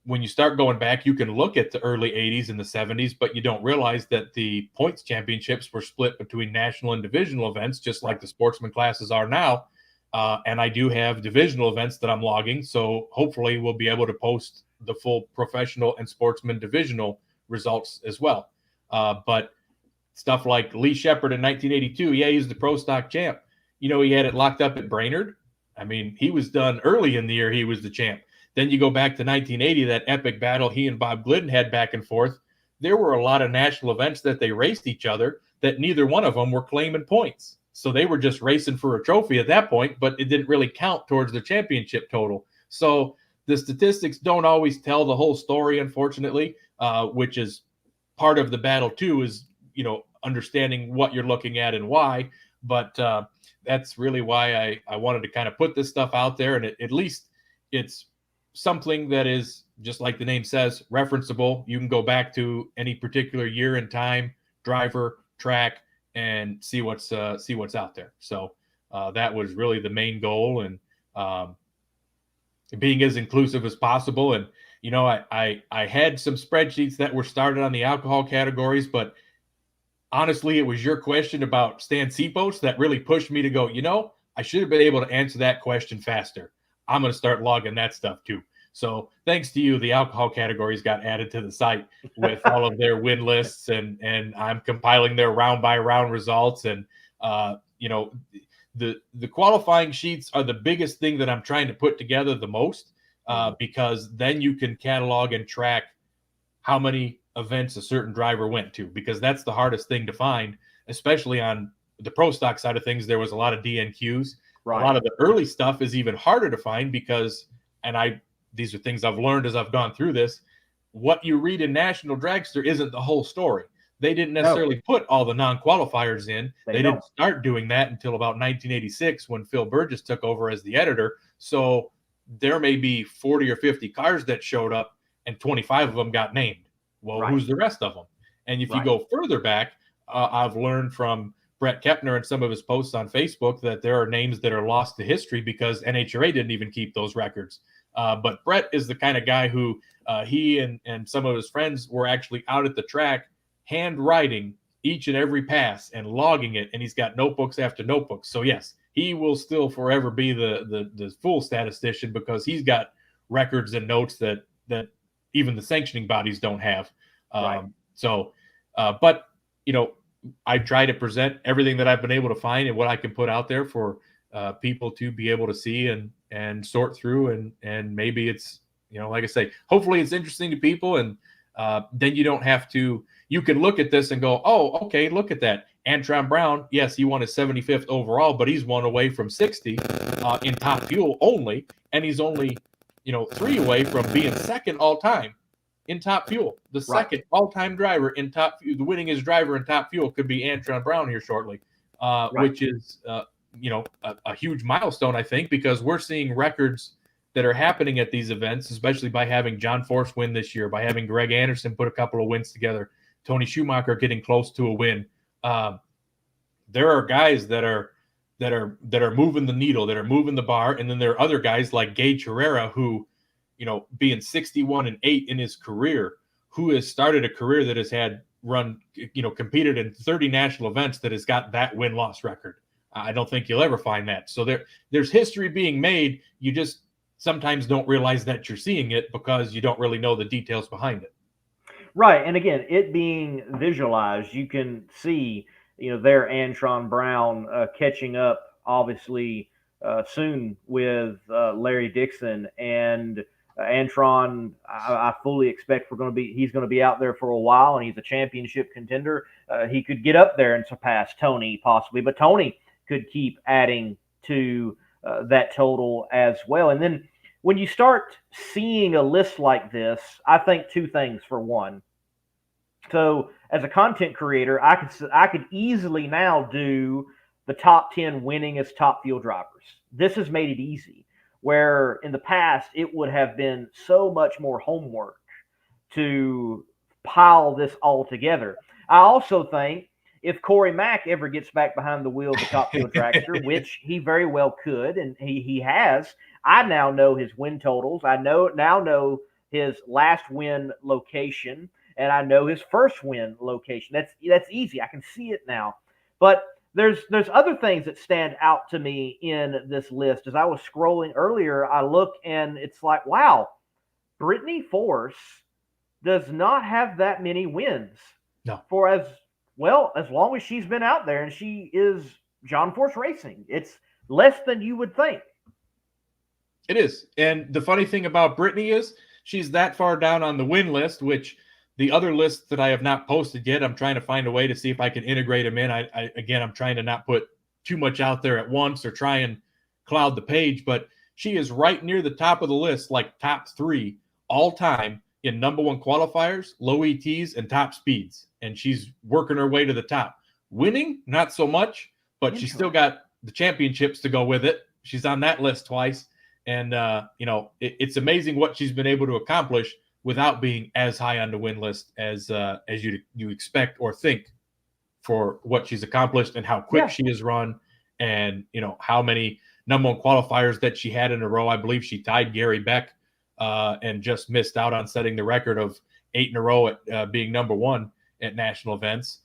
when you start going back, you can look at the early 80s and the 70s, but you don't realize that the points championships were split between national and divisional events, just like the sportsman classes are now. And I do have divisional events that I'm logging. So hopefully we'll be able to post the full professional and sportsman divisional results as well. But stuff like Lee Shepard in 1982, yeah, he's the pro stock champ. You know, he had it locked up at Brainerd. I mean, he was done early in the year. He was the champ. Then you go back to 1980, that epic battle he and Bob Glidden had back and forth. There were a lot of national events that they raced each other that neither one of them were claiming points. So they were just racing for a trophy at that point, but it didn't really count towards the championship total. So the statistics don't always tell the whole story, unfortunately, which is part of the battle too, is, you know, understanding what you're looking at and why. But that's really why I wanted to kind of put this stuff out there. And at least it's something that is, just like the name says, referenceable. You can go back to any particular year and time, driver, track, and see what's out there. So that was really the main goal, and being as inclusive as possible. And you know, I had some spreadsheets that were started on the alcohol categories, but honestly, it was your question about Stan Cepos that really pushed me to go, you know, I should have been able to answer that question faster. I'm going to start logging that stuff too. So thanks to you, the alcohol categories got added to the site with all of their win lists, and I'm compiling their round by round results. And you know, the qualifying sheets are the biggest thing that I'm trying to put together the most, because then you can catalog and track how many events a certain driver went to, because that's the hardest thing to find, especially on the pro stock side of things. There was a lot of DNQs. Right. A lot of the early stuff is even harder to find because, and these are things I've learned as I've gone through this, what you read in National Dragster isn't the whole story. They didn't necessarily put all the non-qualifiers in. They didn't start doing that until about 1986 when Phil Burgess took over as the editor. So there may be 40 or 50 cars that showed up and 25 of them got named. Well, who's the rest of them? And if you go further back, I've learned from Brett Kepner and some of his posts on Facebook that there are names that are lost to history because NHRA didn't even keep those records. But Brett is the kind of guy who he and some of his friends were actually out at the track handwriting each and every pass and logging it, and he's got notebooks after notebooks. So yes, he will still forever be the full statistician because he's got records and notes that even the sanctioning bodies don't have. But you know, I try to present everything that I've been able to find and what I can put out there for people to be able to see and sort through, and maybe it's, you know, like I say, hopefully it's interesting to people, and then you don't have to. You can look at this and go, oh, okay, look at that. Antron Brown, yes, he won his 75th overall, but he's one away from 60 in top fuel only, and he's only, you know, 3 away from being second all time in top fuel. The second all-time driver in top fuel, the winningest driver in top fuel could be Antron Brown here shortly, which is, you know, a huge milestone, I think, because we're seeing records that are happening at these events, especially by having John Force win this year, by having Greg Anderson put a couple of wins together, Tony Schumacher getting close to a win. There are guys that are moving the needle, that are moving the bar, and then there are other guys like Gage Herrera who, you know, being 61-8 in his career, who has started a career that has competed in 30 national events, that has got that win-loss record. I don't think you'll ever find that. So there's history being made. You just sometimes don't realize that you're seeing it because you don't really know the details behind it. Right. And again, it being visualized, you can see, you know, there Antron Brown catching up, obviously, soon with Larry Dixon. And Antron, I fully expect he's going to be out there for a while, and he's a championship contender. He could get up there and surpass Tony possibly. But Tony could keep adding to that total as well. And then when you start seeing a list like this, I think two things. For one, so as a content creator, I could easily now do the top 10 winningest top fuel drivers. This has made it easy. Where in the past it would have been so much more homework to pile this all together. I also think if Corey Mack ever gets back behind the wheel of a top fuel dragster, which he very well could, and he has, I now know his win totals. I know his last win location, and I know his first win location. That's easy. I can see it now. But there's other things that stand out to me in this list. As I was scrolling earlier, I look and it's like, wow, Brittany Force does not have that many wins No, for as well as long as she's been out there, and she is John Force Racing. It's less than you would think. it is. And the funny thing about Brittany is she's that far down on the win list, which the other lists that I have not posted yet, I'm trying to find a way to see if I can integrate them in. I'm trying to not put too much out there at once or try and cloud the page, but she is right near the top of the list, like top 3 all time in number 1 qualifiers, low ETs, and top speeds. And she's working her way to the top. Winning, not so much, but she's still got the championships to go with it. She's on that list twice. And, it's amazing what she's been able to accomplish without being as high on the win list as you expect or think for what she's accomplished and how quick she has run, and how many number 1 qualifiers that she had in a row. I believe she tied Gary Beck and just missed out on setting the record of 8 in a row at being number 1 at national events.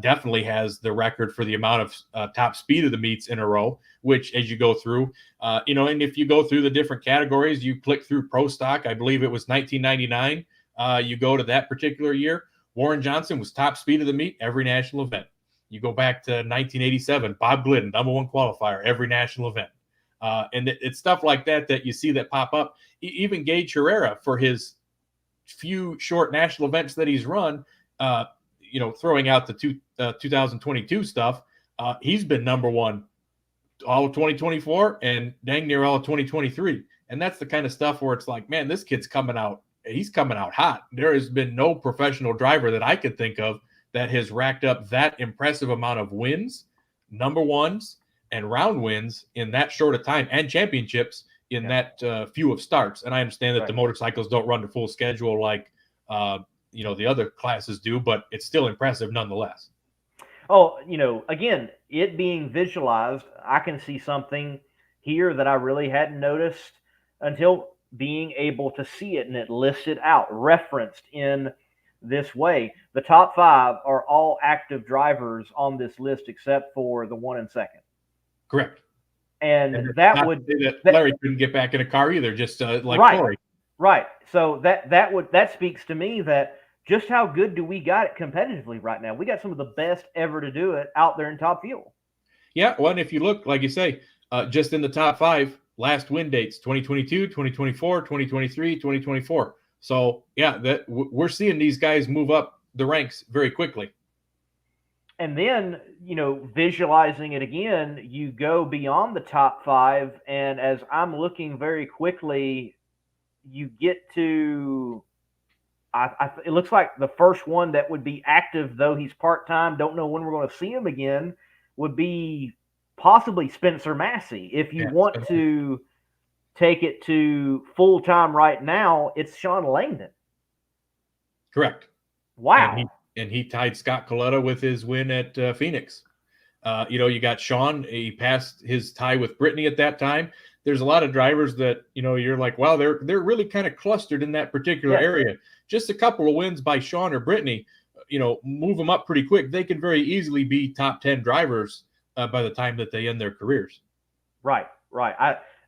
Definitely has the record for the amount of top speed of the meets in a row, which as you go through, and if you go through the different categories, you click through Pro Stock, I believe it was 1999. You go to that particular year, Warren Johnson was top speed of the meet every national event. You go back to 1987, Bob Glidden, number 1 qualifier, every national event. And it's stuff like that you see that pop up. Even Gage Herrera, for his few short national events that he's run, throwing out the 2022 stuff, he's been number 1 all of 2024 and dang near all of 2023. And that's the kind of stuff where it's like, man, this kid's coming out. He's coming out hot. There has been no professional driver that I could think of that has racked up that impressive amount of wins, number 1s, and round wins in that short a time, and championships in that few of starts. And I understand that the motorcycles don't run the full schedule like the other classes do, but it's still impressive nonetheless. Oh, again, it being visualized, I can see something here that I really hadn't noticed until being able to see it, and it listed out, referenced in this way. The top 5 are all active drivers on this list except for the 1 and 2nd. Correct. And that would Larry couldn't get back in a car either, just like Corey. Right. So that speaks to me that just how good do we got it competitively right now? We got some of the best ever to do it out there in top fuel. Yeah, well, and if you look, like you say, just in the top 5, last win dates, 2022, 2024, 2023, 2024. So, yeah, we're seeing these guys move up the ranks very quickly. And then, visualizing it again, you go beyond the top 5. And as I'm looking very quickly, you get to, it looks like the first one that would be active, though he's part-time, don't know when we're going to see him again, would be possibly Spencer Massey. If you want to take it to full-time right now, it's Sean Langdon. Correct. Wow. And he tied Scott Coletta with his win at Phoenix. You got Sean. He passed his tie with Brittany at that time. There's a lot of drivers that, you're like, wow, they're really kind of clustered in that particular area. Just a couple of wins by Sean or Brittany, move them up pretty quick. They can very easily be top 10 drivers by the time that they end their careers. Right.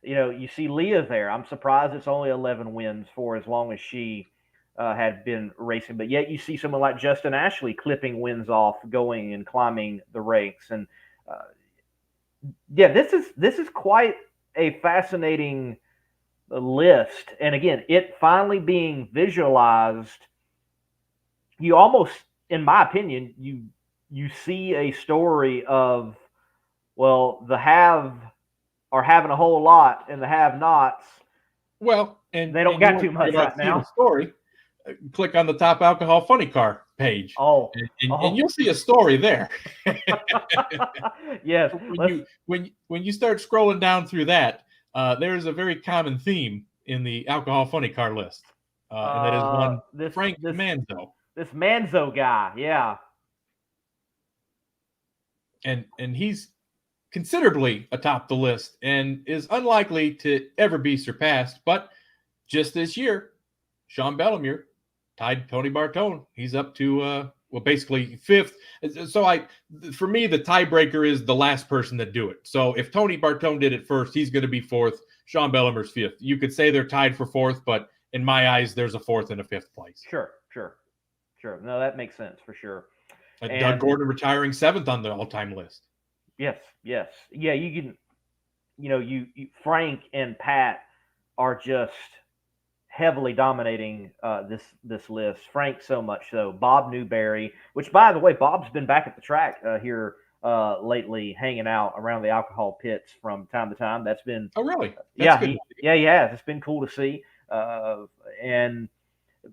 You see Leah there. I'm surprised it's only 11 wins for as long as she had been racing, but yet you see someone like Justin Ashley clipping wins off, going and climbing the ranks. And this is quite a fascinating list. And again, it finally being visualized, you almost, in my opinion, you see a story of Well, the have are having a whole lot, and the have-nots, Well, they don't and you got want too to talk much about right seeing a now. story, click on the Top Alcohol Funny Car page, Oh, and oh, you'll see a story there. yes. when Let's. you start scrolling down through that, there's a very common theme in the Alcohol Funny Car list, and that is one This Frank this Manzo. this Manzo guy. Yeah. And he's considerably atop the list and is unlikely to ever be surpassed. But just this year, Sean Bellemere tied Tony Bartone. He's up to well, basically fifth. So for me, the tiebreaker is the last person that do it. So if Tony Bartone did it first, he's going to be fourth. Sean Bellemere's fifth. You could say they're tied for fourth, but in my eyes, there's a fourth and a fifth place. Sure. No, that makes sense for sure. Doug And Gordon retiring seventh on the all-time list. yes, yeah. You can, you Frank and Pat are just heavily dominating this list. Frank so much so. Bob Newberry, which by the way, Bob's been back at the track here lately, hanging out around the alcohol pits from time to time. That's been Oh, really? That's yeah, good. he has. It's been cool to see. And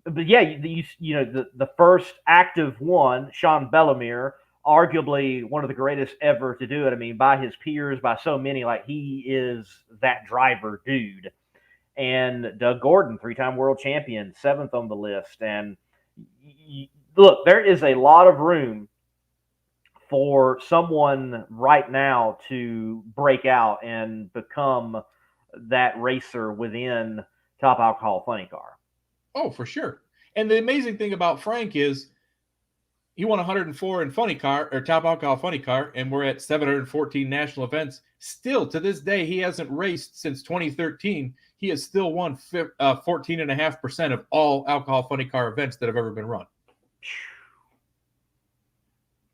but yeah, the first active one, Sean Bellemere, arguably one of the greatest ever to do it. I mean, by his peers, by so many, like he is that driver dude. And Doug Gordon, three-time world champion, seventh on the list. And look, there is a lot of room for someone right now to break out and become that racer within Top Alcohol Funny Car. Oh, for sure. And the amazing thing about Frank is he won 104 in Funny Car or Top Alcohol Funny Car, and we're at 714 national events. Still, to this day, he hasn't raced since 2013. He has still won 14.5% of all Alcohol Funny Car events that have ever been run.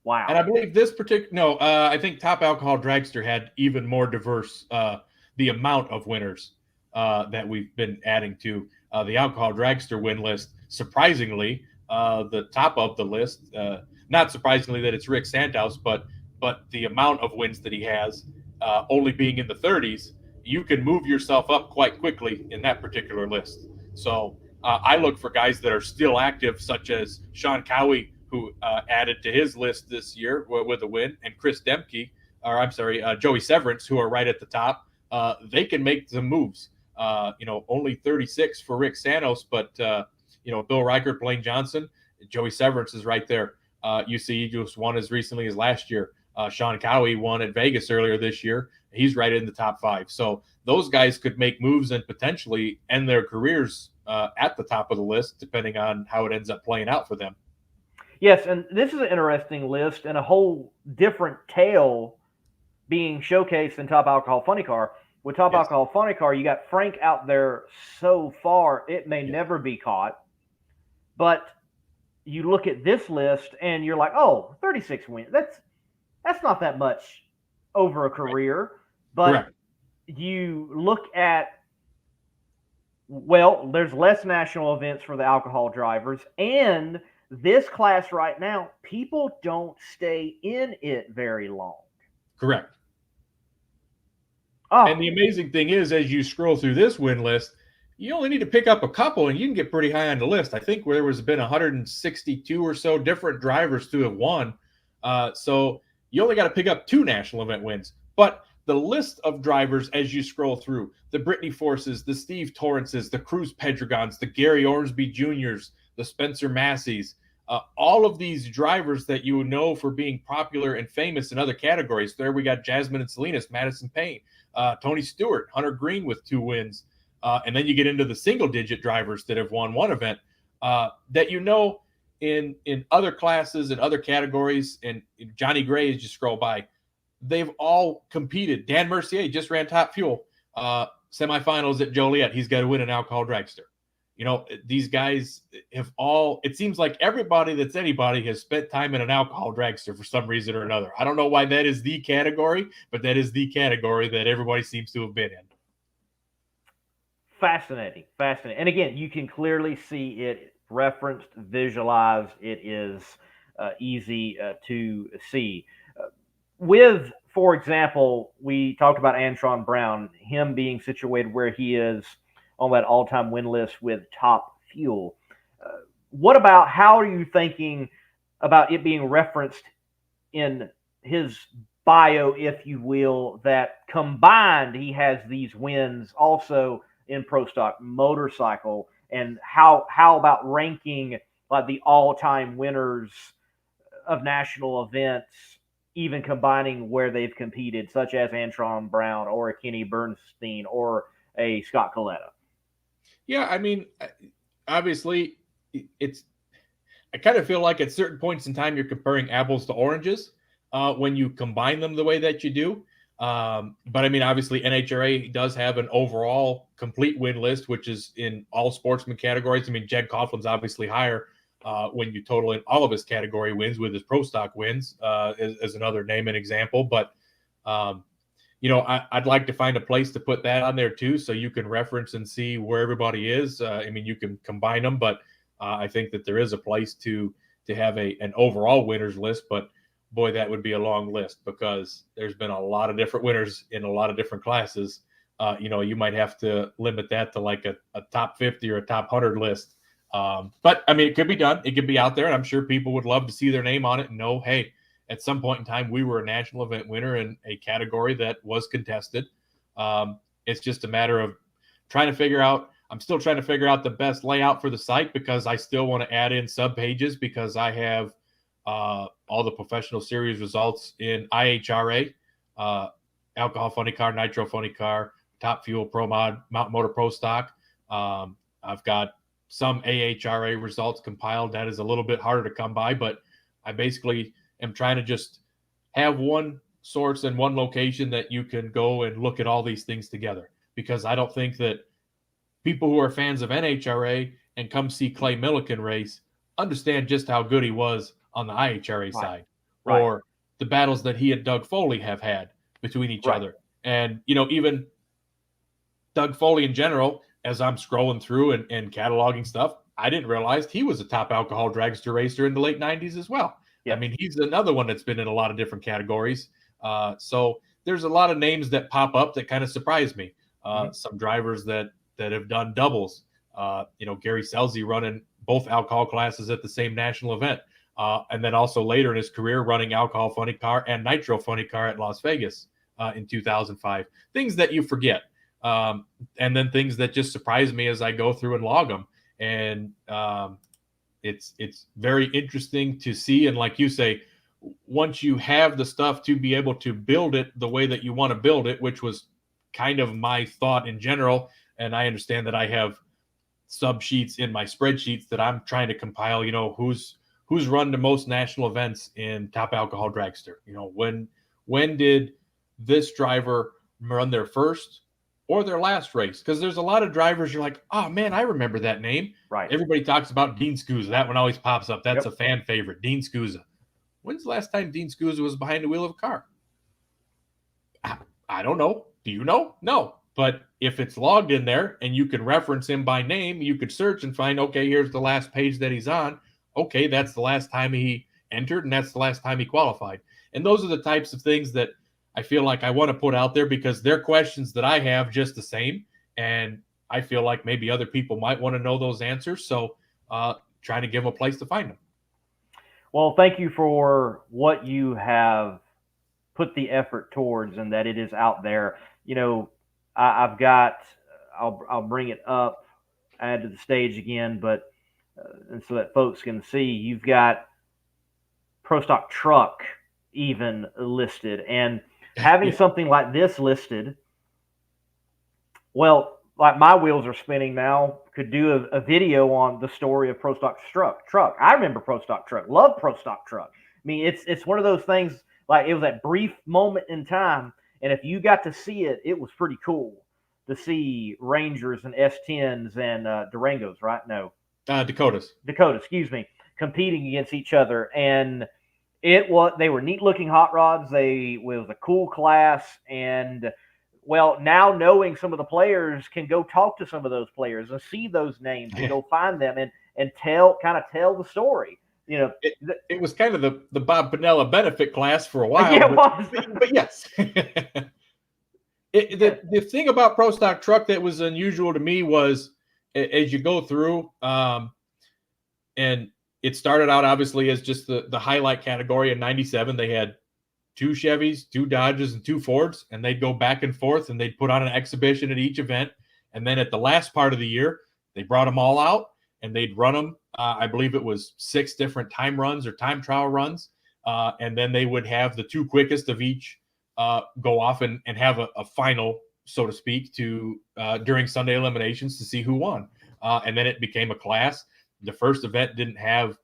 Wow. And I believe this particular, no, I think Top Alcohol Dragster had even more diverse, the amount of winners that we've been adding to the Alcohol Dragster win list. Surprisingly, the top of the list, not surprisingly that it's Rick Santos, but the amount of wins that he has, only being in the 30s, you can move yourself up quite quickly in that particular list. So I look for guys that are still active, such as Sean Cowie, who added to his list this year with a win, and Chris Demke, or I'm sorry, Joey Severance, who are right at the top. They can make some moves. Only 36 for Rick Santos, but Bill Reichert, Blaine Johnson, Joey Severance is right there. UCE just won as recently as last year. Sean Cowie won at Vegas earlier this year. He's right in the top five. So those guys could make moves and potentially end their careers at the top of the list, depending on how it ends up playing out for them. Yes, and this is an interesting list and a whole different tale being showcased in Top Alcohol Funny Car. With Top Yes. Alcohol Funny Car, you got Frank out there so far, it may never be caught. But you look at this list and you're like, oh, 36 wins. That's not that much over a career. But Correct. you look at, well, there's less national events for the alcohol drivers, and this class right now, people don't stay in it very long. Correct. Oh, And the amazing thing is, as you scroll through this win list, you only need to pick up a couple and you can get pretty high on the list. I think where there was been 162 or so different drivers to have won. So you only got to pick up 2 national event wins. But the list of drivers as you scroll through, the Brittany Forces, the Steve Torrances, the Cruz Pedregons, the Gary Ormsby Juniors, the Spencer Masseys, all of these drivers that you know for being popular and famous in other categories. There we got Jasmine and Salinas, Madison Payne, Tony Stewart, Hunter Green with 2 wins. And then you get into the single-digit drivers that have won one event that in other classes and other categories. And Johnny Gray, as you scroll by, they've all competed. Dan Mercier just ran Top Fuel semifinals at Joliet. He's got to win an alcohol dragster. These guys have all, it seems like everybody that's anybody has spent time in an alcohol dragster for some reason or another. I don't know why that is the category, but that is the category that everybody seems to have been in. fascinating. And again, you can clearly see it referenced, visualized. It is easy to see. With for example, we talked about Antron Brown, him being situated where he is on that all-time win list with Top Fuel. What about how are you thinking about it being referenced in his bio, if you will, that combined he has these wins also in pro stock motorcycle, and how about ranking like the all-time winners of national events, even combining where they've competed, such as Antron Brown or a Kenny Bernstein or a Scott Coletta? Yeah, I mean, obviously, it's. I kind of feel like at certain points in time you're comparing apples to oranges when you combine them the way that you do. But I mean, obviously, NHRA does have an overall complete win list, which is in all sportsman categories. I mean, Jed Coughlin's obviously higher when you total in all of his category wins with his pro stock wins, as another name and example. But um, I'd like to find a place to put that on there too, so you can reference and see where everybody is. I mean, you can combine them, but I think that there is a place to have an overall winners list. But boy, that would be a long list because there's been a lot of different winners in a lot of different classes. You might have to limit that to like a top 50 or a top 100 list. But I mean, it could be done. It could be out there, and I'm sure people would love to see their name on it and know, hey, at some point in time, we were a national event winner in a category that was contested. It's just a matter of trying to figure out. I'm still trying to figure out the best layout for the site because I still want to add in sub pages because I have all the professional series results in IHRA, Alcohol Funny Car, Nitro Funny Car, Top Fuel Pro Mod, Mountain Motor Pro Stock. I've got some AHRA results compiled. That is a little bit harder to come by, but I basically am trying to just have one source and one location that you can go and look at all these things together, because I don't think that people who are fans of NHRA and come see Clay Milliken race understand just how good he was on the IHRA side, Right. or the battles that he and Doug Foley have had between each other. And, even Doug Foley in general, as I'm scrolling through and cataloging stuff, I didn't realize he was a top alcohol dragster racer in the late 90s as well. I mean, he's another one that's been in a lot of different categories. So there's a lot of names that pop up that kind of surprise me. Some drivers that have done doubles. Gary Selzy running both alcohol classes at the same national event. And then also later in his career running Alcohol Funny Car and Nitro Funny Car at Las Vegas in 2005. Things that you forget. And then things that just surprise me as I go through and log them. And it's very interesting to see. And like you say, once you have the stuff to be able to build it the way that you want to build it, which was kind of my thought in general, and I understand that I have sub sheets in my spreadsheets that I'm trying to compile, who's run the most national events in top alcohol dragster. When did this driver run their first or their last race? Because there's a lot of drivers you're like, oh man, I remember that name. Right. Everybody talks about Dean Scusa. That one always pops up. That's a fan favorite, Dean Scusa. When's the last time Dean Scusa was behind the wheel of a car? I don't know. Do you know? No. But if it's logged in there and you can reference him by name, you could search and find, okay, here's the last page that he's on. Okay, that's the last time he entered, and that's the last time he qualified. And those are the types of things that I feel like I want to put out there because they're questions that I have just the same. And I feel like maybe other people might want to know those answers. So trying to give them a place to find them. Well, thank you for what you have put the effort towards and that it is out there. I've got, I'll bring it up, add to the stage again, but and so that folks can see, you've got Pro Stock Truck even listed, and having something like this listed, well, like my wheels are spinning now, could do a video on the story of Pro Stock Truck. I remember Pro Stock Truck, love Pro Stock Truck. I mean, it's one of those things, like it was that brief moment in time, and if you got to see it, it was pretty cool to see Rangers and S10s and Durangos, right? No. Dakotas, excuse me, competing against each other. And they were neat looking hot rods. It was a cool class. And well, now knowing some of the players, can go talk to some of those players and see those names and go find them and tell the story. You know, it was kind of the Bob Pinella benefit class for a while, yeah, it was. but yes. The thing about Pro Stock Truck that was unusual to me was as you go through, and it started out obviously as just the highlight category. In '97, they had 2 Chevys, 2 Dodges, and 2 Fords, and they'd go back and forth, and they'd put on an exhibition at each event. And then at the last part of the year, they brought them all out, and they'd run them. I believe it was 6 different time runs or time trial runs, and then they would have the 2 quickest of each go off and have a final, so to speak, to during Sunday eliminations to see who won. And then it became a class. The first event didn't have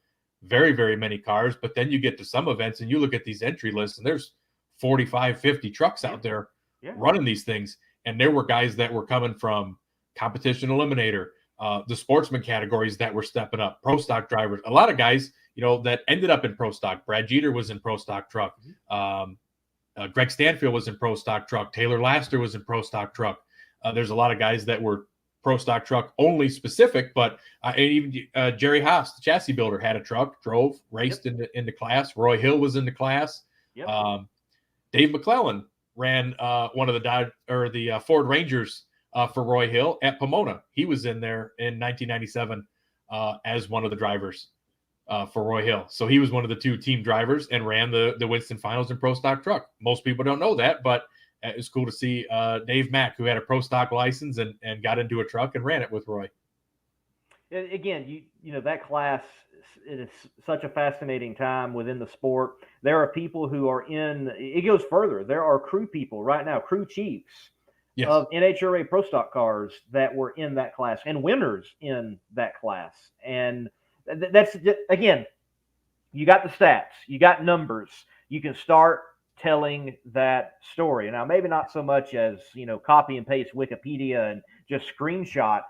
very, very many cars, but then you get to some events and you look at these entry lists and there's 45, 50 trucks out there running these things. And there were guys that were coming from competition eliminator, the sportsman categories that were stepping up, pro stock drivers, a lot of guys, that ended up in pro stock. Brad Jeter was in pro stock truck. Greg Stanfield was in pro stock truck. Taylor Laster was in pro stock truck. There's a lot of guys that were pro stock truck only specific, but even Jerry Haas, the chassis builder, had a truck, drove, raced in the class. Roy Hill was in the class. Dave McClellan ran one of the Ford Rangers for Roy Hill at Pomona. He was in there in 1997 as one of the drivers for Roy Hill. So he was one of the 2 team drivers and ran the Winston Finals in pro stock truck. Most people don't know that, but it was cool to see Dave Mack, who had a pro stock license and got into a truck and ran it with Roy. Again, that class, it is such a fascinating time within the sport. There are people who are it goes further. There are crew people right now, crew chiefs of NHRA pro stock cars that were in that class and winners in that class. And that's, again, you got the stats, you got numbers, you can start telling that story. Now, maybe not so much as, copy and paste Wikipedia and just screenshot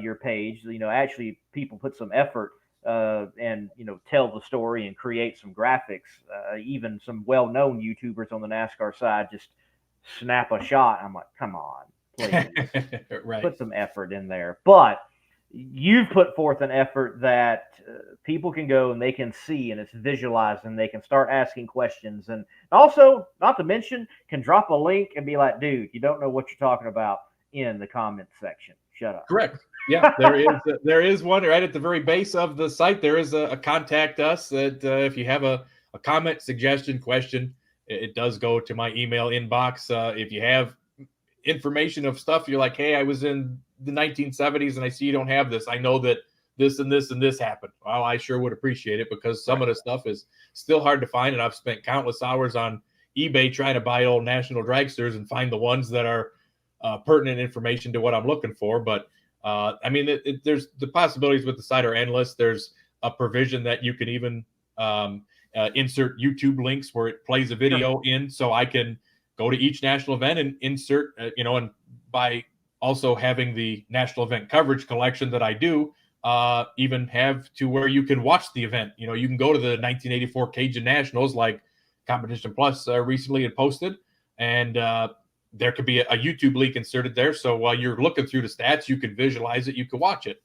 your page. Actually people put some effort and, tell the story and create some graphics. Even some well-known YouTubers on the NASCAR side just snap a shot. I'm like, come on, please. Right. Put some effort in there. But you've put forth an effort that people can go and they can see, and it's visualized, and they can start asking questions. And also, not to mention, can drop a link and be like, dude, you don't know what you're talking about in the comments section. Shut up. Correct. Yeah, there is one right at the very base of the site. There is a contact us that if you have a comment, suggestion, question, it does go to my email inbox. If you have information of stuff, you're like, hey, I was in the 1970s and I see you don't have this. I know that this and this and this happened. Well, I sure would appreciate it, because some of the stuff is still hard to find. And I've spent countless hours on eBay trying to buy old national dragsters and find the ones that are pertinent information to what I'm looking for. But there's the possibilities with the site are endless. There's a provision that you can even insert YouTube links where it plays a video in, so I can go to each national event and insert, and by also having the national event coverage collection that I do, even have to where you can watch the event. You can go to the 1984 Cajun Nationals, like Competition Plus recently had posted, and there could be a YouTube link inserted there. So while you're looking through the stats, you can visualize it, you can watch it.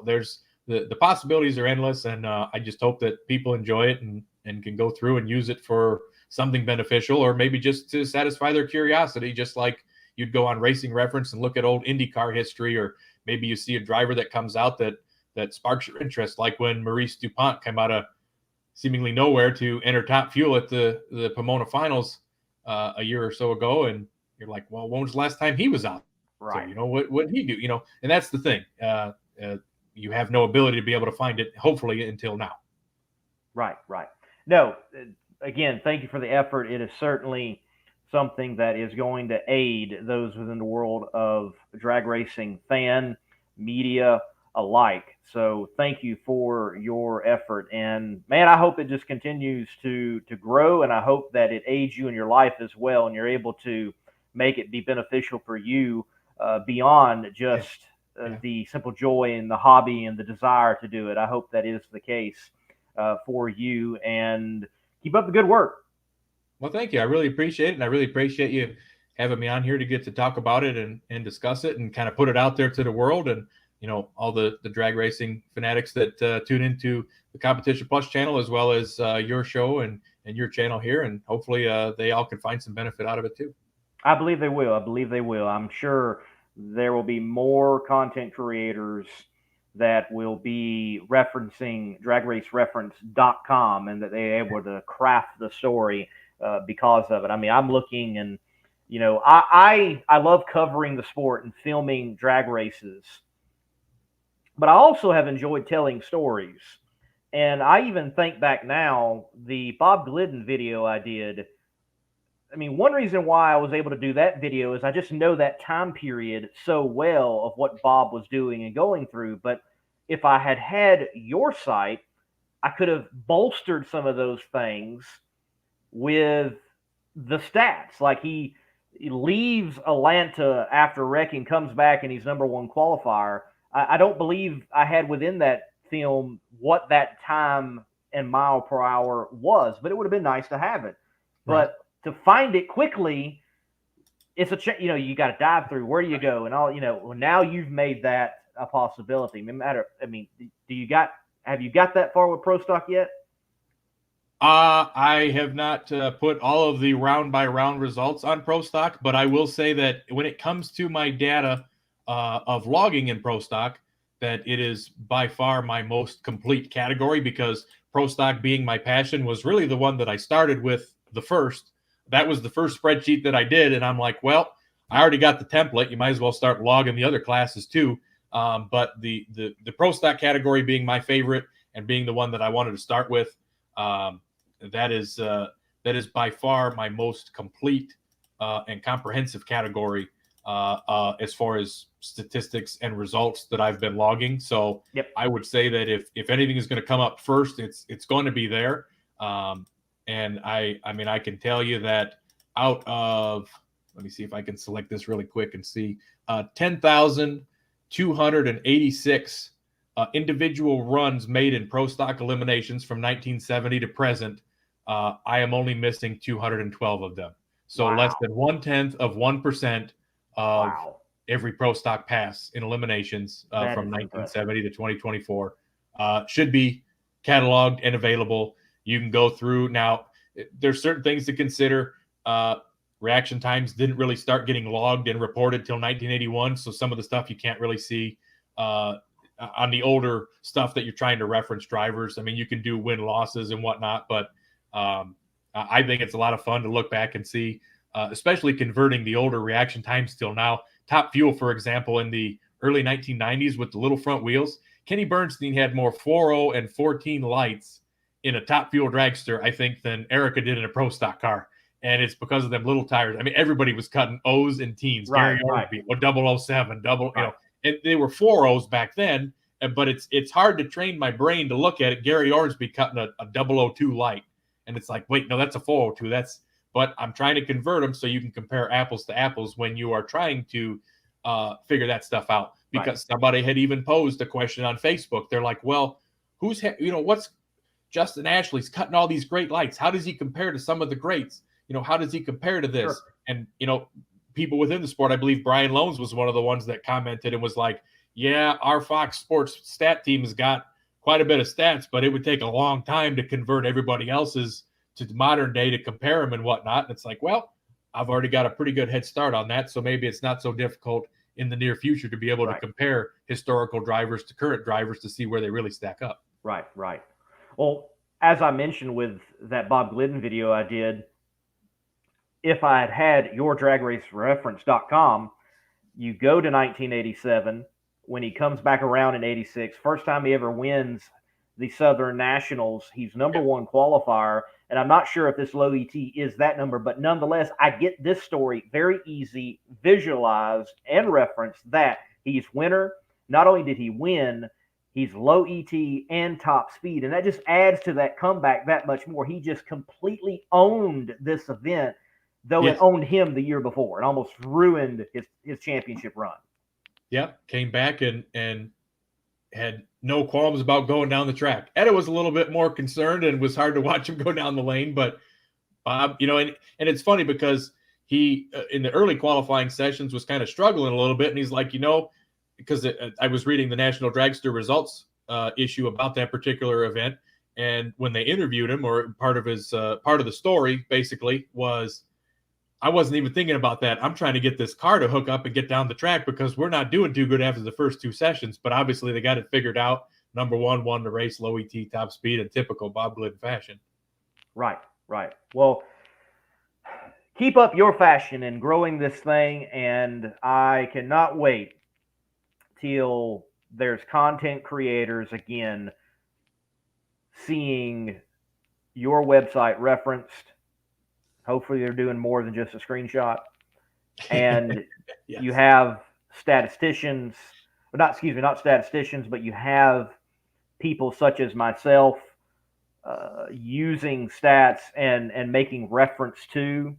There's the possibilities are endless, and I just hope that people enjoy it and can go through and use it for something beneficial, or maybe just to satisfy their curiosity, just like you'd go on Racing Reference and look at old IndyCar history, or maybe you see a driver that comes out that sparks your interest, like when Maurice DuPont came out of seemingly nowhere to enter Top Fuel at the Pomona Finals a year or so ago, and you're like, well, when was the last time he was out? Right. So, what did he do? And that's the thing. You have no ability to be able to find it, hopefully, until now. Right. No, again, thank you for the effort. It is certainly something that is going to aid those within the world of drag racing, fan, media alike. So thank you for your effort. And man, I hope it just continues to grow, and I hope that it aids you in your life as well, and you're able to make it be beneficial for you beyond just the simple joy and the hobby and the desire to do it. I hope that is the case for you, and keep up the good work. Well, thank you. I really appreciate it. And I really appreciate you having me on here to get to talk about it and discuss it and kind of put it out there to the world. And all the drag racing fanatics that tune into the Competition Plus channel, as well as your show and your channel here. And hopefully they all can find some benefit out of it too. I believe they will. I believe they will. I'm sure there will be more content creators that will be referencing dragracereference.com and that they're able to craft the story because of it. I mean, I'm looking and, I love covering the sport and filming drag races, but I also have enjoyed telling stories. And I even think back now, the Bob Glidden video I did. I mean, one reason why I was able to do that video is I just know that time period so well of what Bob was doing and going through. But if I had had your site, I could have bolstered some of those things with the stats. Like he leaves Atlanta after wrecking, comes back, and he's number one qualifier. I don't believe I had within that film what that time and mile per hour was, but it would have been nice to have it. Right. But to find it quickly, it's you got to dive through. Where do you go? And all, now you've made that a possibility. No matter, I mean, have you got that far with Pro Stock yet? I have not put all of the round by round results on Pro Stock, but I will say that when it comes to my data of logging in Pro Stock, that it is by far my most complete category, because Pro Stock, being my passion, was really the one that I started with the first. That was the first spreadsheet that I did, and I'm like, well, I already got the template. You might as well start logging the other classes too. But the Pro Stock category being my favorite and being the one that I wanted to start with, that is by far my most complete and comprehensive category as far as statistics and results that I've been logging. So yep. I would say that if anything is going to come up first, it's going to be there. And I mean, I can tell you that out of, let me see if I can select this really quick and see, 10,286 individual runs made in Pro Stock eliminations from 1970 to present. I am only missing 212 of them. So wow. Less than 1/10 of wow. every Pro Stock pass in eliminations from 1970 to 2024 should be cataloged and available. You can go through. Now, there's certain things to consider. Reaction times didn't really start getting logged and reported till 1981, so some of the stuff you can't really see on the older stuff that you're trying to reference drivers. I mean, you can do win losses and whatnot, but I think it's a lot of fun to look back and see, especially converting the older reaction times till now. Top Fuel, for example, in the early 1990s with the little front wheels, Kenny Bernstein had more 4.0 and 14 lights in a Top Fuel dragster, I think, than Erica did in a Pro Stock car. And it's because of them little tires. I mean, everybody was cutting O's and teens. Right, Gary Orbie, or 007, and they were 4.0s back then. But it's hard to train my brain to look at it. Gary Orbie cutting a 002 light, and it's like, wait, no, that's a 402. But I'm trying to convert them so you can compare apples to apples when you are trying to figure that stuff out. Because somebody had even posed a question on Facebook. They're like, well, what's Justin Ashley's cutting all these great lights? How does he compare to some of the greats? How does he compare to this? Sure. And, people within the sport, I believe Brian Loans was one of the ones that commented and was like, yeah, our Fox Sports stat team has got quite a bit of stats, but it would take a long time to convert everybody else's to the modern day to compare them and whatnot. And it's like, well, I've already got a pretty good head start on that. So maybe it's not so difficult in the near future to be able to compare historical drivers to current drivers to see where they really stack up. Right. Well, as I mentioned with that Bob Glidden video I did, if I had had your dragracereference.com, you go to 1987 when he comes back around in 86. First time he ever wins the Southern Nationals. He's number one qualifier. And I'm not sure if this low ET is that number, but nonetheless, I get this story very easy, visualized and referenced that he's winner. Not only did he win, he's low ET and top speed. And that just adds to that comeback that much more. He just completely owned this event, though it owned him the year before and almost ruined his championship run. Yeah, came back and had no qualms about going down the track. Etta was a little bit more concerned and was hard to watch him go down the lane. But Bob, and it's funny because he, in the early qualifying sessions, was kind of struggling a little bit. And he's like, because I was reading the National Dragster results issue about that particular event, and when they interviewed him, or part of the story basically was, I wasn't even thinking about that. I'm trying to get this car to hook up and get down the track because we're not doing too good after the first 2 sessions. But obviously they got it figured out. Number one won the race, low ET, top speed, in typical Bob Glidden fashion. Right. Well, keep up your fashion in growing this thing, and I cannot wait till there's content creators again seeing your website referenced. Hopefully they're doing more than just a screenshot. And yes. You have statisticians, not statisticians, but you have people such as myself using stats and making reference to,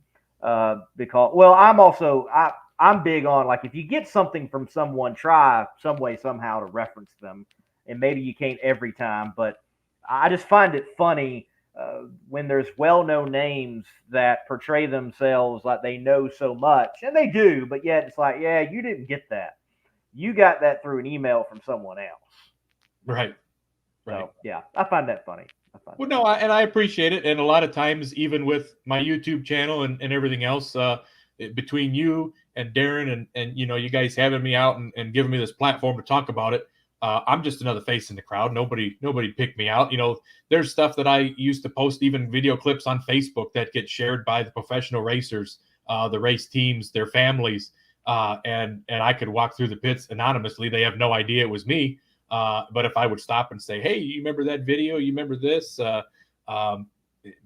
because, well, I'm big on, like, if you get something from someone, try some way, somehow to reference them. And maybe you can't every time, but I just find it funny when there's well-known names that portray themselves like they know so much, and they do, but yet it's like, yeah, you didn't get that. You got that through an email from someone else. Right. So, yeah, I find that funny. I appreciate it. And a lot of times, even with my YouTube channel and everything else, between you and Darren and you guys having me out and giving me this platform to talk about it, I'm just another face in the crowd. Nobody picked me out. There's stuff that I used to post, even video clips on Facebook that get shared by the professional racers, the race teams, their families, and I could walk through the pits anonymously. They have no idea it was me. But if I would stop and say, "Hey, you remember that video? You remember this?"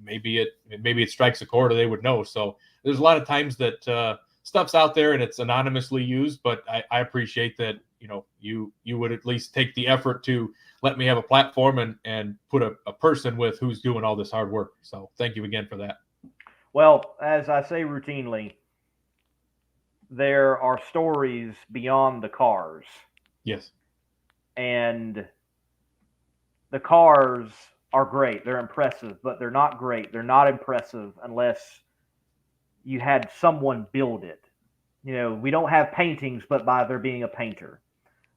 Maybe it strikes a chord, or they would know. So there's a lot of times that stuff's out there and it's anonymously used, but I appreciate that. You would at least take the effort to let me have a platform and put a person with who's doing all this hard work. So thank you again for that. Well, as I say routinely, there are stories beyond the cars. Yes. And the cars are great. They're impressive, but they're not great. They're not impressive unless you had someone build it. We don't have paintings, but by there being a painter.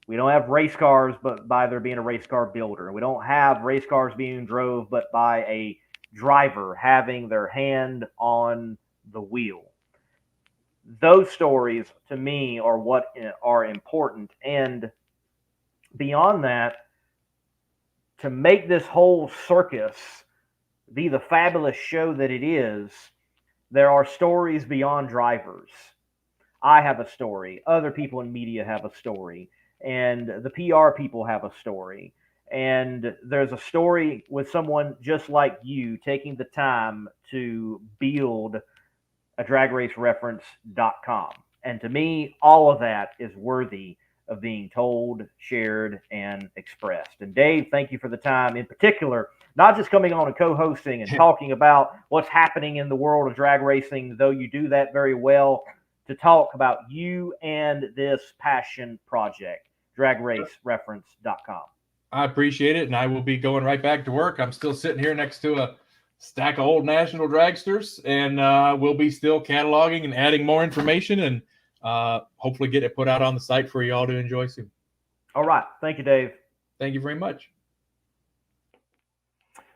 We don't have race cars, but by there being a race car builder. We don't have race cars being drove, but by a driver having their hand on the wheel. Those stories, to me, are what are important. And beyond that, to make this whole circus be the fabulous show that it is, there are stories beyond drivers. I have a story. Other people in media have a story. And the PR people have a story. And there's a story with someone just like you taking the time to build a dragracereference.com. And to me, all of that is worthy of being told, shared, and expressed. And Dave, thank you for the time, in particular, not just coming on and co-hosting and talking about what's happening in the world of drag racing, though you do that very well, to talk about you and this passion project, dragracereference.com. I appreciate it, and I will be going right back to work. I'm still sitting here next to a stack of old national dragsters, and we'll be still cataloging and adding more information, and hopefully get it put out on the site for you all to enjoy soon. All right. Thank you, Dave. Thank you very much.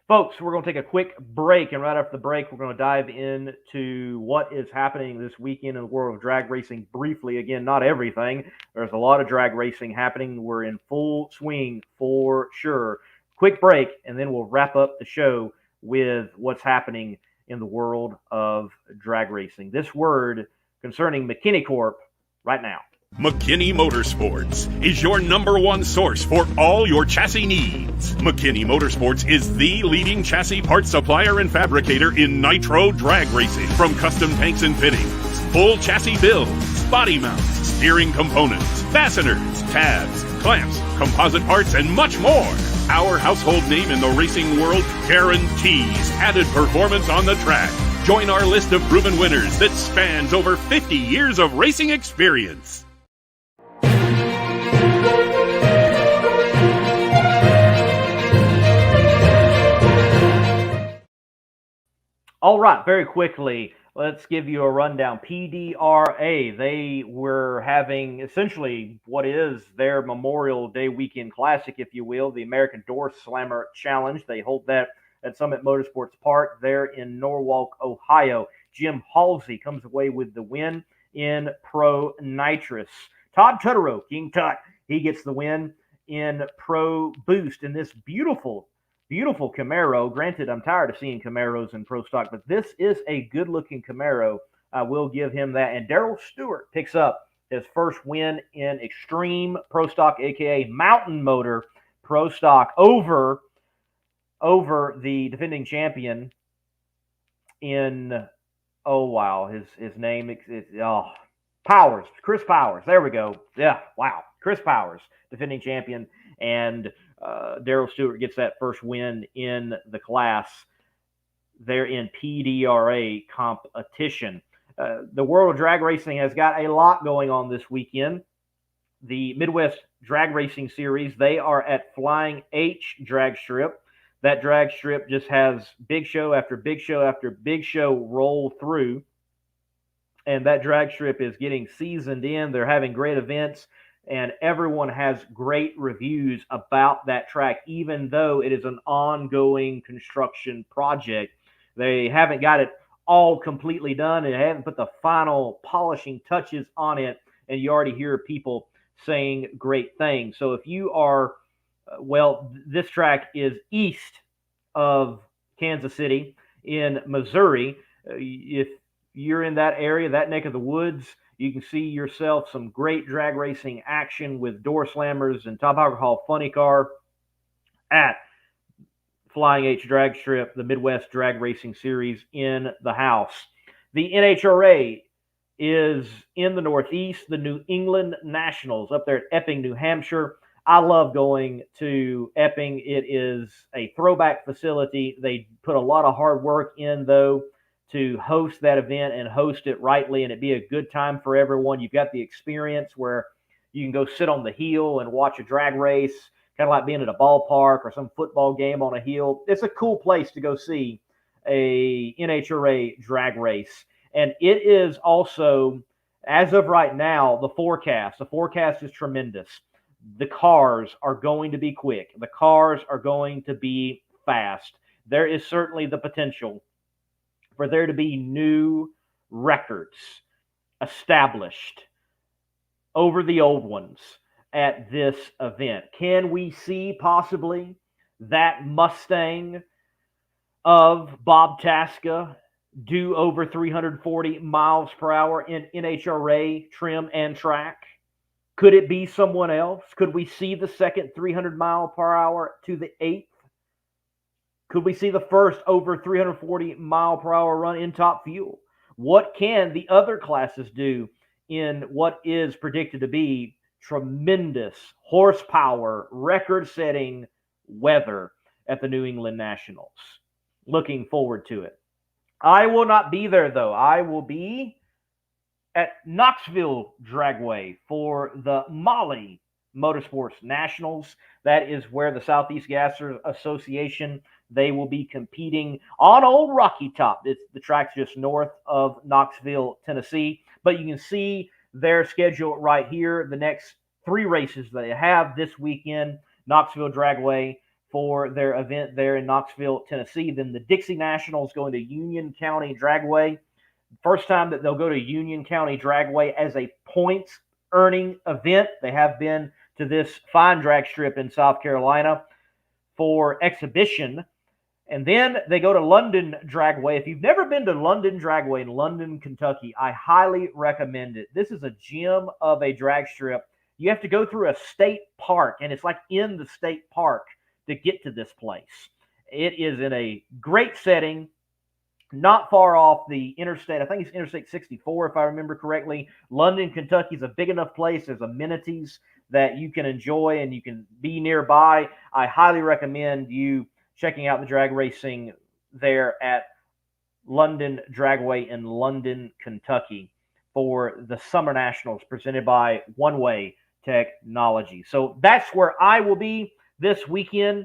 Folks, we're going to take a quick break, and right after the break, we're going to dive into what is happening this weekend in the world of drag racing briefly. Again, not everything. There's a lot of drag racing happening. We're in full swing for sure. Quick break, and then we'll wrap up the show with what's happening in the world of drag racing. This word concerning McKinney Corp right now. McKinney Motorsports is your #1 source for all your chassis needs. McKinney Motorsports is the leading chassis parts supplier and fabricator in nitro drag racing. From custom tanks and fittings, full chassis builds, body mounts, steering components, fasteners, tabs, clamps, composite parts, and much more. Our household name in the racing world guarantees added performance on the track. Join our list of proven winners that spans over 50 years of racing experience. All right, very quickly, Let's give you a rundown. PDRA, they were having essentially what is their Memorial Day weekend classic, if you will, the American Door Slammer Challenge. They hold that at Summit Motorsports Park there in Norwalk, Ohio. Jim Halsey comes away with the win in Pro Nitrous. Todd Tutterow, King Tut, he gets the win in Pro Boost in this beautiful Camaro. Granted, I'm tired of seeing Camaros in pro stock, but this is a good-looking Camaro. I will give him that. And Darrell Stewart picks up his first win in Extreme Pro Stock, aka Mountain Motor Pro Stock, over the defending champion in his name is Powers, Chris Powers. There we go. Yeah, wow, Chris Powers, defending champion, and Darrell Stewart gets that first win in the class there in PDRA competition. The World of Drag Racing has got a lot going on this weekend. The Midwest Drag Racing Series, they are at Flying H Drag Strip. That drag strip just has big show after big show after big show roll through. And that drag strip is getting seasoned in. They're having great events, and everyone has great reviews about that track, even though it is an ongoing construction project. They haven't got it all completely done, and they haven't put the final polishing touches on it, and you already hear people saying great things. So if you are, this track is east of Kansas City in Missouri. If you're in that area, that neck of the woods, you can see yourself some great drag racing action with door slammers and top alcohol funny car at Flying H Drag Strip, the Midwest Drag Racing Series in the house. The NHRA is in the Northeast, the New England Nationals up there at Epping, New Hampshire. I love going to Epping. It is a throwback facility. They put a lot of hard work in, though, to host that event and host it rightly, and it'd be a good time for everyone. You've got the experience where you can go sit on the hill and watch a drag race, kind of like being at a ballpark or some football game on a hill. It's a cool place to go see a NHRA drag race. And it is also, as of right now, the forecast is tremendous. The cars are going to be quick. The cars are going to be fast. There is certainly the potential for there to be new records established over the old ones at this event. Can we see possibly that Mustang of Bob Tasca do over 340 miles per hour in NHRA trim and track? Could it be someone else? Could we see the second 300 mile per hour to the eighth? Could we see the first over 340 mile per hour run in Top Fuel? What can the other classes do in what is predicted to be tremendous horsepower, record-setting weather at the New England Nationals? Looking forward to it. I will not be there, though. I will be at Knoxville Dragway for the Molly Motorsports Nationals. That is where the Southeast Gasser Association, they will be competing on Old Rocky Top. The track's just north of Knoxville, Tennessee. But you can see their schedule right here. The next 3 races that they have this weekend: Knoxville Dragway for their event there in Knoxville, Tennessee. Then the Dixie Nationals going to Union County Dragway. First time that they'll go to Union County Dragway as a points-earning event. They have been to this fine drag strip in South Carolina for exhibition. And then they go to London Dragway. If you've never been to London Dragway in London, Kentucky, I highly recommend it. This is a gem of a drag strip. You have to go through a state park, and it's like in the state park to get to this place. It is in a great setting, not far off the interstate. I think it's Interstate 64, if I remember correctly. London, Kentucky is a big enough place. There's amenities that you can enjoy and you can be nearby. I highly recommend you checking out the drag racing there at London Dragway in London, Kentucky for the Summer Nationals presented by One Way Technology. So that's where I will be this weekend.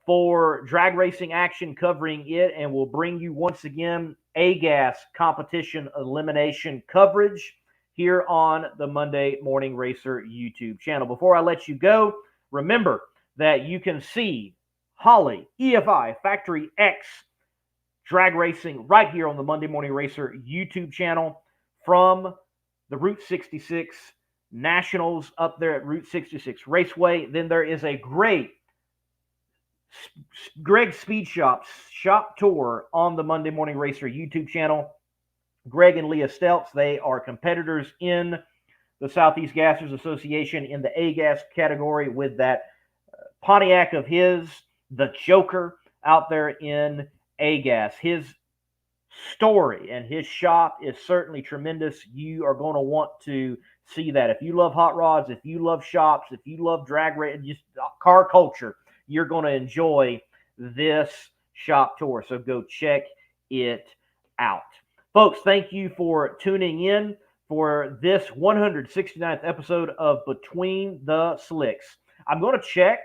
for drag racing action covering it, and we'll bring you once again A-Gas competition elimination coverage here on the Monday Morning Racer YouTube channel. Before I let you go, remember that you can see Holly EFI Factory X drag racing right here on the Monday Morning Racer YouTube channel from the Route 66 Nationals up there at Route 66 Raceway. Then there is a great Greg Speed Shop's shop tour on the Monday Morning Racer YouTube channel. Greg and Leah Stelz, they are competitors in the Southeast Gassers Association in the A-Gas category with that Pontiac of his, the Joker, out there in A-Gas. His story and his shop is certainly tremendous. You are going to want to see that. If you love hot rods, if you love shops, if you love drag racing, just car culture, you're going to enjoy this shop tour. So go check it out. Folks, thank you for tuning in for this 169th episode of Between the Slicks. I'm going to check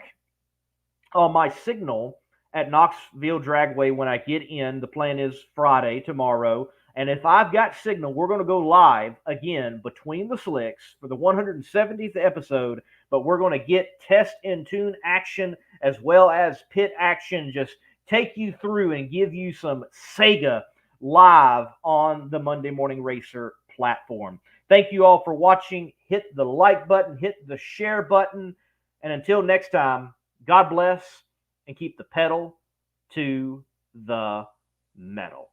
on my signal at Knoxville Dragway when I get in. The plan is Friday, tomorrow. And if I've got signal, we're going to go live again Between the Slicks for the 170th episode. But we're going to get test and tune action as well as pit action. Just take you through and give you some Sega live on the Monday Morning Racer platform. Thank you all for watching. Hit the like button, hit the share button. And until next time, God bless and keep the pedal to the metal.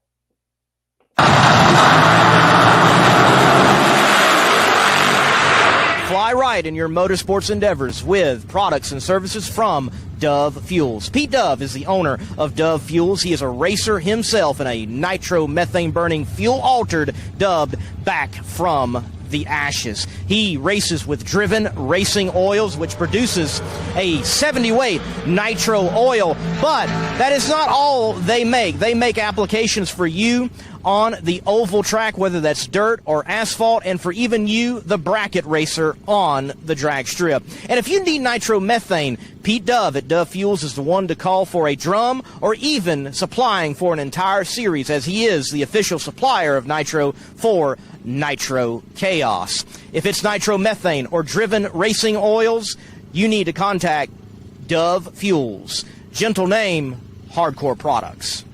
Fly right in your motorsports endeavors with products and services from Dove Fuels. Pete Dove is the owner of Dove Fuels. He is a racer himself in a nitro-methane burning fuel-altered dubbed Back from the Ashes. He races with Driven Racing Oils, which produces a 70-weight nitro oil. But that is not all they make. They make applications for you on the oval track, whether that's dirt or asphalt, and for even you, the bracket racer, on the drag strip. And if you need nitromethane, Pete Dove at Dove Fuels is the one to call for a drum or even supplying for an entire series, as he is the official supplier of nitro for Nitro Chaos. If it's nitromethane or Driven Racing Oils, you need to contact Dove Fuels. Gentle name, hardcore products.